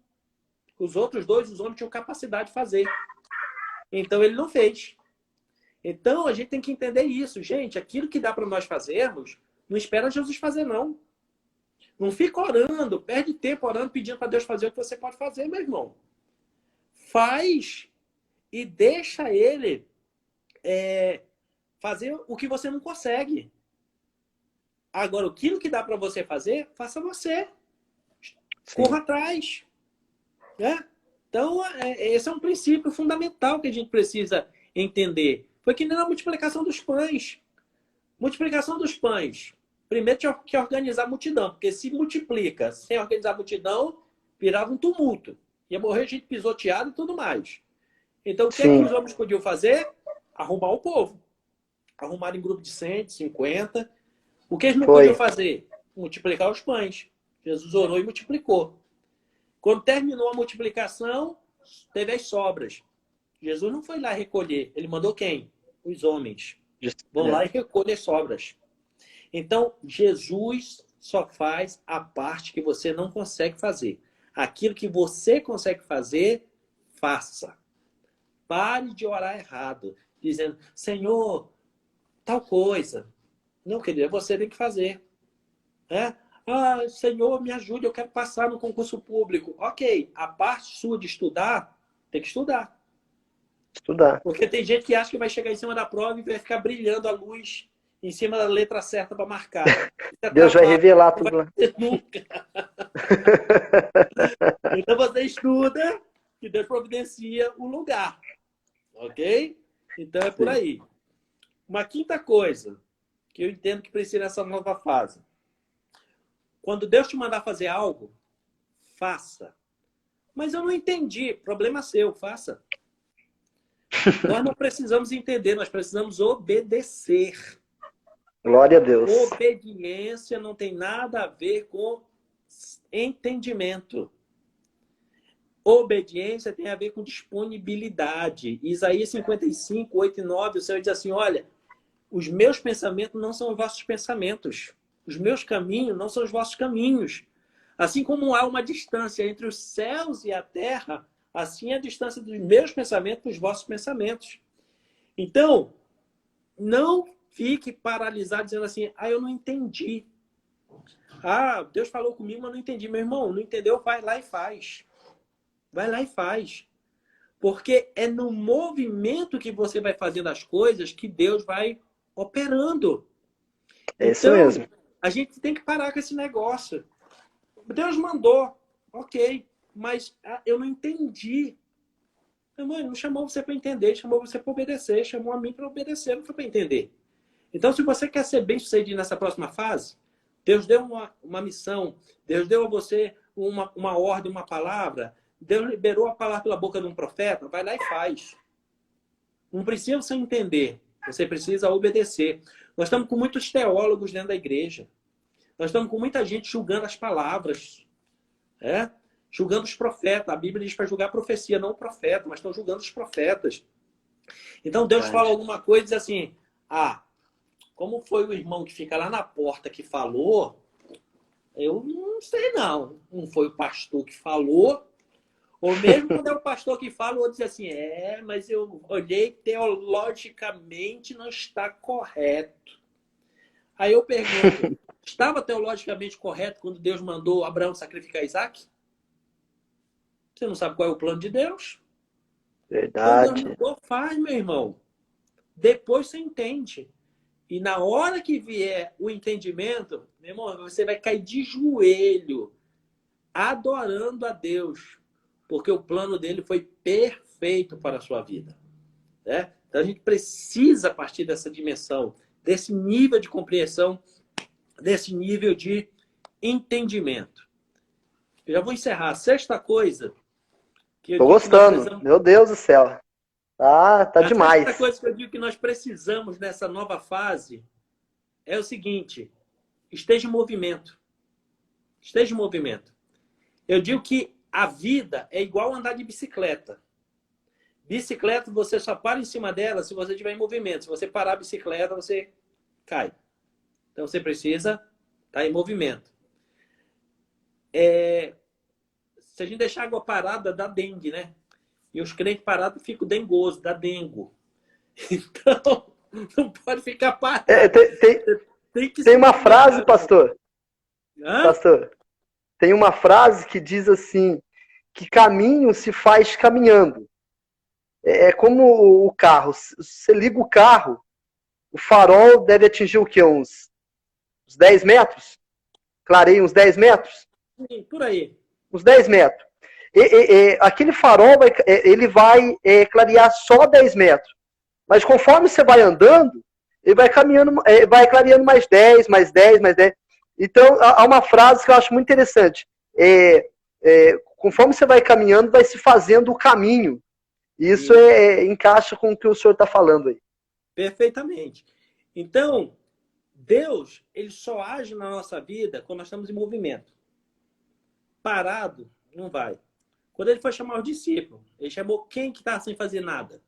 Os outros 2, os homens tinham capacidade de fazer. Então, ele não fez. Então, a gente tem que entender isso. Gente, aquilo que dá para nós fazermos, não espera Jesus fazer, não. Não fica orando, perde tempo orando, pedindo para Deus fazer o que você pode fazer, meu irmão. Faz e deixa ele fazer o que você não consegue. Agora, aquilo que dá para você fazer, faça você. Sim. Corra atrás. Né? Então, esse é um princípio fundamental que a gente precisa entender. Foi que nem na multiplicação dos pães. Multiplicação dos pães. Primeiro tinha que organizar a multidão, porque se multiplica sem organizar a multidão, virava um tumulto. Ia morrer gente pisoteada e tudo mais. Então, o que é que os homens podiam fazer? Arrumar o povo. Arrumar em grupo de 100, de 50. O que eles não podiam fazer? Multiplicar os pães. Jesus orou e multiplicou. Quando terminou a multiplicação, teve as sobras. Jesus não foi lá recolher. Ele mandou quem? Os homens. Vão lá e recolhem as sobras. Então, Jesus só faz a parte que você não consegue fazer. Aquilo que você consegue fazer, faça. Pare de orar errado, dizendo, Senhor, tal coisa. Não, querido, você tem que fazer. Ah, Senhor, me ajude, eu quero passar no concurso público. Ok, a parte sua de estudar, tem que estudar. Estudar. Porque tem gente que acha que vai chegar em cima da prova e vai ficar brilhando a luz em cima da letra certa para marcar. Deus vai revelar tudo lá. Nunca. Então você estuda e Deus providencia o lugar. Ok? Então é por aí. Uma quinta coisa que eu entendo que precisa nessa nova fase. Quando Deus te mandar fazer algo, faça. Mas eu não entendi. Problema seu, faça. Nós não precisamos entender, nós precisamos obedecer. Glória a Deus. Obediência não tem nada a ver com entendimento. Obediência tem a ver com disponibilidade. Isaías 55, 8 e 9, o Senhor diz assim, olha, os meus pensamentos não são os vossos pensamentos. Os meus caminhos não são os vossos caminhos. Assim como há uma distância entre os céus e a terra, assim é a distância dos meus pensamentos dos vossos pensamentos. Então, não fique paralisado dizendo assim, eu não entendi. Deus falou comigo, mas não entendi. Meu irmão, não entendeu? Vai lá e faz. Vai lá e faz. Porque é no movimento que você vai fazendo as coisas que Deus vai operando. É isso mesmo. A gente tem que parar com esse negócio. Deus mandou, ok, mas eu não entendi. Meu irmão, não chamou você para entender, chamou você para obedecer, chamou a mim para obedecer, não foi para entender. Então, se você quer ser bem-sucedido nessa próxima fase, Deus deu uma missão, Deus deu a você uma ordem, uma palavra, Deus liberou a palavra pela boca de um profeta, vai lá e faz. Não precisa você entender, você precisa obedecer. Nós estamos com muitos teólogos dentro da igreja. Nós estamos com muita gente julgando as palavras. Julgando os profetas. A Bíblia diz para julgar a profecia, não o profeta, mas estão julgando os profetas. Então Deus fala alguma coisa e diz assim, como foi o irmão que fica lá na porta que falou, eu não sei não. Não foi o pastor que falou, ou mesmo quando é o pastor que fala, o outro diz assim, mas eu olhei teologicamente não está correto. Aí eu pergunto, estava teologicamente correto quando Deus mandou Abraão sacrificar Isaac? Você não sabe qual é o plano de Deus? Verdade. Quando Deus mandou, faz, meu irmão. Depois você entende. E na hora que vier o entendimento, meu irmão, você vai cair de joelho, adorando a Deus, porque o plano dele foi perfeito para a sua vida. Né? Então a gente precisa partir dessa dimensão, desse nível de compreensão, desse nível de entendimento. Eu já vou encerrar. Sexta coisa que eu Tô digo que nós gostando. precisamos. Meu Deus do céu. Tá A sexta demais. coisa que eu digo que nós precisamos nessa nova fase é o seguinte: esteja em movimento. Esteja em movimento. Eu digo que a vida é igual andar de bicicleta. Bicicleta, você só para em cima dela se você estiver em movimento. Se você parar a bicicleta, você cai. Então você precisa estar em movimento. Se a gente deixar a água parada, dá dengue, né? E os crentes parados ficam dengosos, dá dengo. Então, não pode ficar É, parado. tem, tem, Tem que tem se uma frase, movimentar. pastor. Hã? Pastor, tem uma frase que diz assim, que caminho se faz caminhando. É como o carro. Você liga o carro, o farol deve atingir o quê? Uns 10 metros? Clareia uns 10 metros? Sim, por aí. Uns 10 metros. Aquele farol ele vai clarear só 10 metros. Mas conforme você vai andando, ele vai caminhando, vai clareando mais 10, mais 10, mais 10. Então, há uma frase que eu acho muito interessante. Conforme você vai caminhando, vai se fazendo o caminho. E isso encaixa com o que o senhor está falando aí. Perfeitamente. Então, Deus, ele só age na nossa vida quando nós estamos em movimento. Parado, não vai. Quando ele foi chamar os discípulos, ele chamou quem que estava sem fazer nada?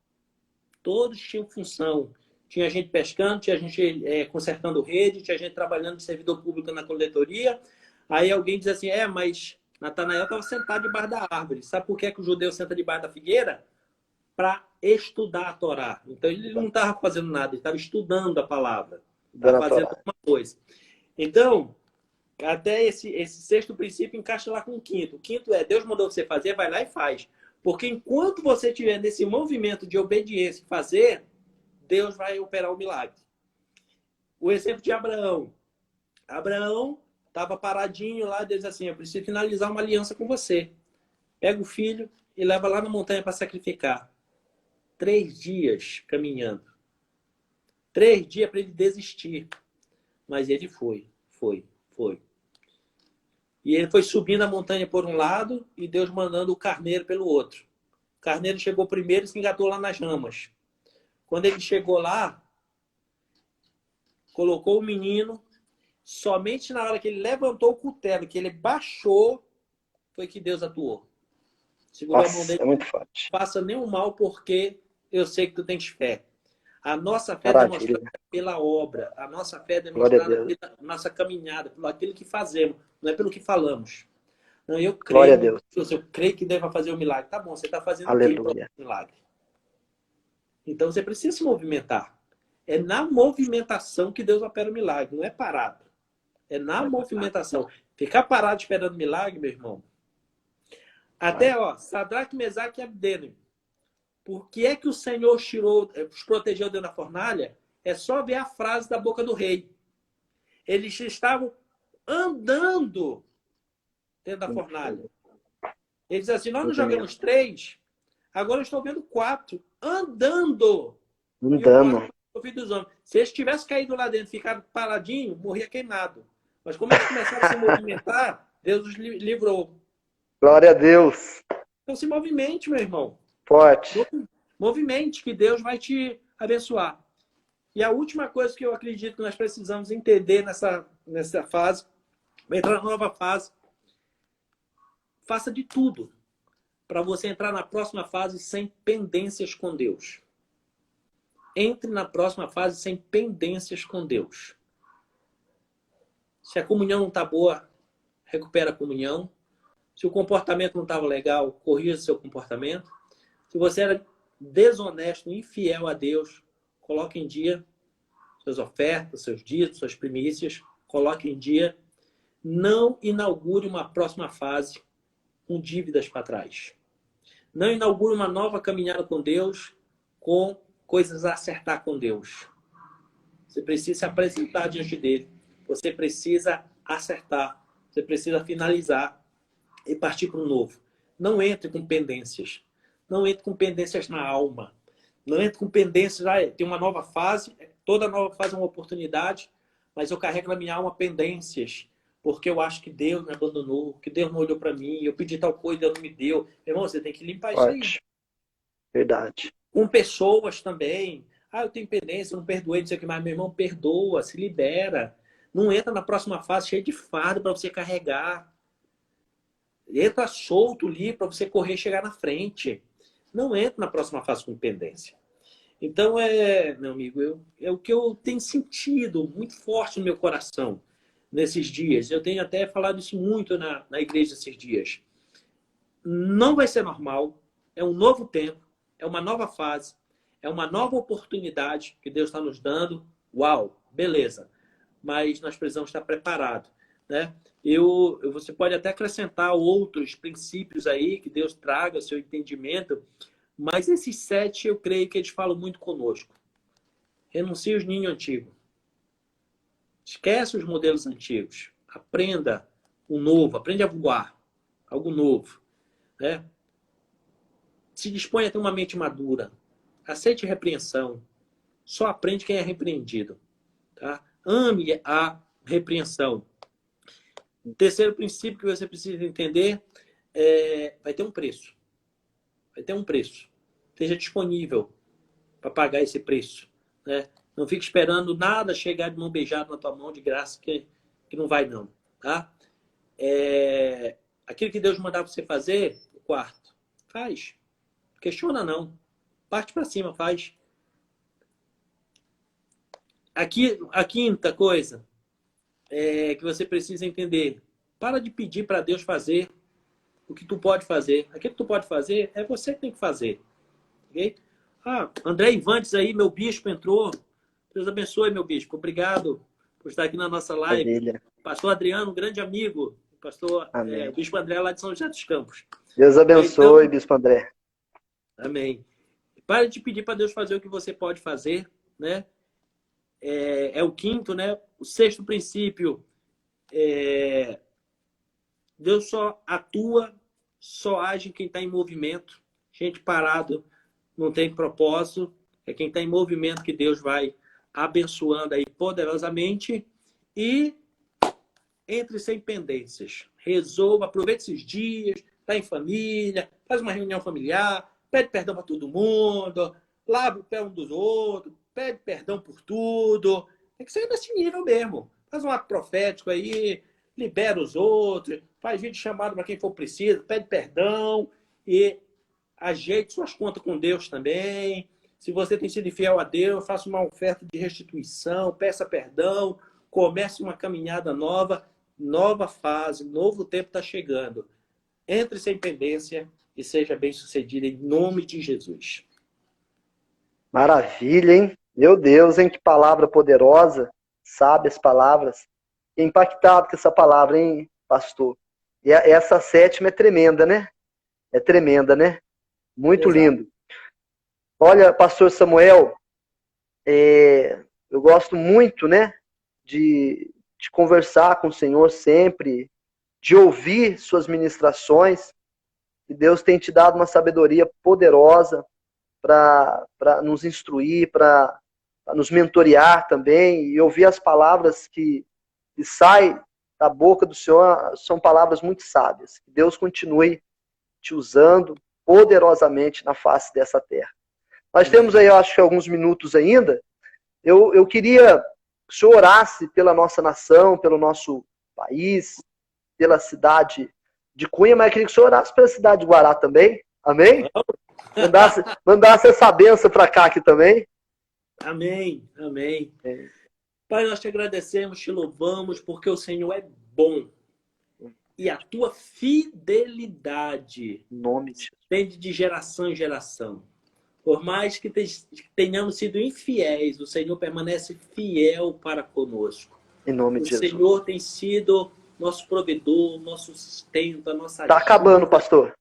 Todos tinham função. Tinha gente pescando, tinha gente consertando rede, tinha gente trabalhando de servidor público na coletoria. Aí alguém diz assim, mas Natanael estava sentado debaixo da árvore. Sabe por que o judeu senta debaixo da figueira? Para estudar a Torá. Então ele não estava fazendo nada, ele estava estudando a palavra. Estava fazendo alguma coisa. Então, até esse sexto princípio encaixa lá com o quinto. O quinto é, Deus mandou você fazer, vai lá e faz. Porque enquanto você estiver nesse movimento de obediência e fazer, Deus vai operar o milagre. O exemplo de Abraão. Abraão estava paradinho lá, Deus disse assim, eu preciso finalizar uma aliança com você. Pega o filho e leva lá na montanha para sacrificar. 3 dias caminhando. 3 dias para ele desistir. Mas ele foi. E ele foi subindo a montanha por um lado e Deus mandando o carneiro pelo outro. O carneiro chegou primeiro e se engatou lá nas ramas. Quando ele chegou lá, colocou o menino, somente na hora que ele levantou o cutelo, que ele baixou, foi que Deus atuou. Segurou a mão dele. É muito forte. Não faça nenhum mal porque eu sei que tu tens fé. A nossa fé é demonstrada pela obra. A nossa fé é demonstrada pela nossa caminhada, pelo aquilo que fazemos, não é pelo que falamos. Não, eu creio. Glória a Deus. Eu creio que deva fazer o milagre. Tá bom, você está fazendo o quê para o milagre? Então você precisa se movimentar. É na movimentação que Deus opera o milagre, não é parado. É na movimentação. Ficar parado esperando milagre, meu irmão. Até, Sadraque, Mesaque e Abdênego. Por que é que o Senhor os protegeu dentro da fornalha? É só ver a frase da boca do rei. Eles estavam andando dentro da fornalha. Ele diz assim, nós não jogamos 3, agora eu estou vendo 4 andando. Andando. Dos homens. Se eles tivessem caído lá dentro e ficado paradinho, morria queimado. Mas como eles começaram a se movimentar, Deus os livrou. Glória a Deus. Então se movimente, meu irmão. Forte. Movimente, que Deus vai te abençoar. E a última coisa que eu acredito que nós precisamos entender nessa fase, vai entrar na nova fase, faça de tudo para você entrar na próxima fase sem pendências com Deus. Entre na próxima fase sem pendências com Deus. Se a comunhão não está boa, recupera a comunhão. Se o comportamento não estava legal, corrija seu comportamento. Se você era desonesto, infiel a Deus, coloque em dia suas ofertas, seus dízimos, suas primícias, coloque em dia. Não inaugure uma próxima fase com dívidas para trás. Não inaugure uma nova caminhada com Deus com coisas a acertar com Deus. Você precisa se apresentar diante dele. Você precisa acertar. Você precisa finalizar e partir para o novo. Não entre com pendências. Não entre com pendências na alma. Não entre com pendências. Tem uma nova fase. Toda nova fase é uma oportunidade. Mas eu carrego na minha alma pendências. porque eu acho que Deus me abandonou, que Deus não olhou para mim, eu pedi tal coisa e Deus não me deu. Meu irmão, você tem que limpar isso aí. Forte. Verdade. Com pessoas também. Ah, eu tenho pendência, eu não perdoei, não sei o que mais. Meu irmão, perdoa, se libera. Não entra na próxima fase cheio de fardo para você carregar. Entra solto ali para você correr e chegar na frente. Não entra na próxima fase com pendência. Então, meu amigo, é o que eu tenho sentido muito forte no meu coração nesses dias. Eu tenho até falado isso muito na igreja esses dias. Não vai ser normal. É um novo tempo. É uma nova fase. É uma nova oportunidade que Deus está nos dando. Uau, beleza. Mas nós precisamos estar preparados, né? Você pode até acrescentar outros princípios aí que Deus traga, seu entendimento, mas esses 7 eu creio que eles falam muito conosco. Renuncie os ninhos antigos. Esquece os modelos antigos. Aprenda o novo, aprende a voar. Algo novo, né? Se dispõe a ter uma mente madura. Aceite repreensão. Só aprende quem é repreendido. Tá? Ame a repreensão. O terceiro princípio que você precisa entender vai ter um preço. Vai ter um preço. Esteja disponível para pagar esse preço. Né? Não fique esperando nada chegar de mão beijada na tua mão de graça, que não vai não. Tá? Aquilo que Deus mandar você fazer, o quarto, faz. Questiona não. Parte para cima, faz. Aqui, a quinta coisa que você precisa entender. Para de pedir para Deus fazer o que tu pode fazer. Aquilo que tu pode fazer é você que tem que fazer. Okay? André Ivantes aí, meu bispo entrou. Deus abençoe, meu bispo. Obrigado por estar aqui na nossa live. Maravilha. Pastor Adriano, um grande amigo. Pastor, o bispo André lá de São José dos Campos. Deus abençoe, então, bispo André. Amém. Para de pedir para Deus fazer o que você pode fazer, né? É o quinto, né? O sexto princípio, Deus só atua, só age quem está em movimento. Gente parado não tem propósito. É quem está em movimento que Deus vai abençoando aí poderosamente. E entre sem pendências. Resolva, aproveite esses dias, está em família, faz uma reunião familiar, pede perdão para todo mundo, lava o pé um dos outros, pede perdão por tudo. Tem que ser nesse nível mesmo. Faz um ato profético aí, libera os outros, faz vídeo chamado para quem for preciso, pede perdão e ajeite suas contas com Deus também. Se você tem sido fiel a Deus, faça uma oferta de restituição, peça perdão, comece uma caminhada nova fase, novo tempo está chegando. Entre sem pendência e seja bem sucedido em nome de Jesus. Maravilha, hein? Meu Deus, hein? Que palavra poderosa, sábias palavras. Impactado com essa palavra, hein, pastor? E essa 7ª é tremenda, né? É tremenda, né? Muito Exato. lindo. Olha, pastor Samuel, eu gosto muito, né, de conversar com o Senhor sempre, de ouvir suas ministrações, e Deus tem te dado uma sabedoria poderosa para nos instruir, para nos mentorear também, e ouvir as palavras que saem da boca do Senhor, são palavras muito sábias. Que Deus continue te usando poderosamente na face dessa terra. Nós temos aí, eu acho que alguns minutos ainda. Eu queria que o senhor orasse pela nossa nação, pelo nosso país, pela cidade de Cunha, mas eu queria que o senhor orasse pela cidade de Guará também. Amém? Mandasse essa benção para cá aqui também. Amém, amém. Pai, nós te agradecemos, te louvamos, porque o Senhor é bom. E a tua fidelidade estende de geração em geração. Por mais que tenhamos sido infiéis, o Senhor permanece fiel para conosco. Em nome de Jesus. O Senhor tem sido nosso provedor, nosso sustento, a nossa ajuda. Está acabando, pastor.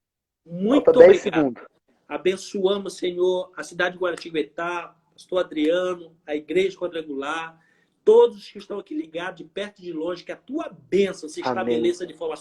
Muito Falta 10 obrigado. segundos. Abençoamos, Senhor, a cidade de Guaratinguetá, pastor Adriano, a igreja quadrangular, todos que estão aqui ligados, de perto e de longe, que a tua bênção se estabeleça de forma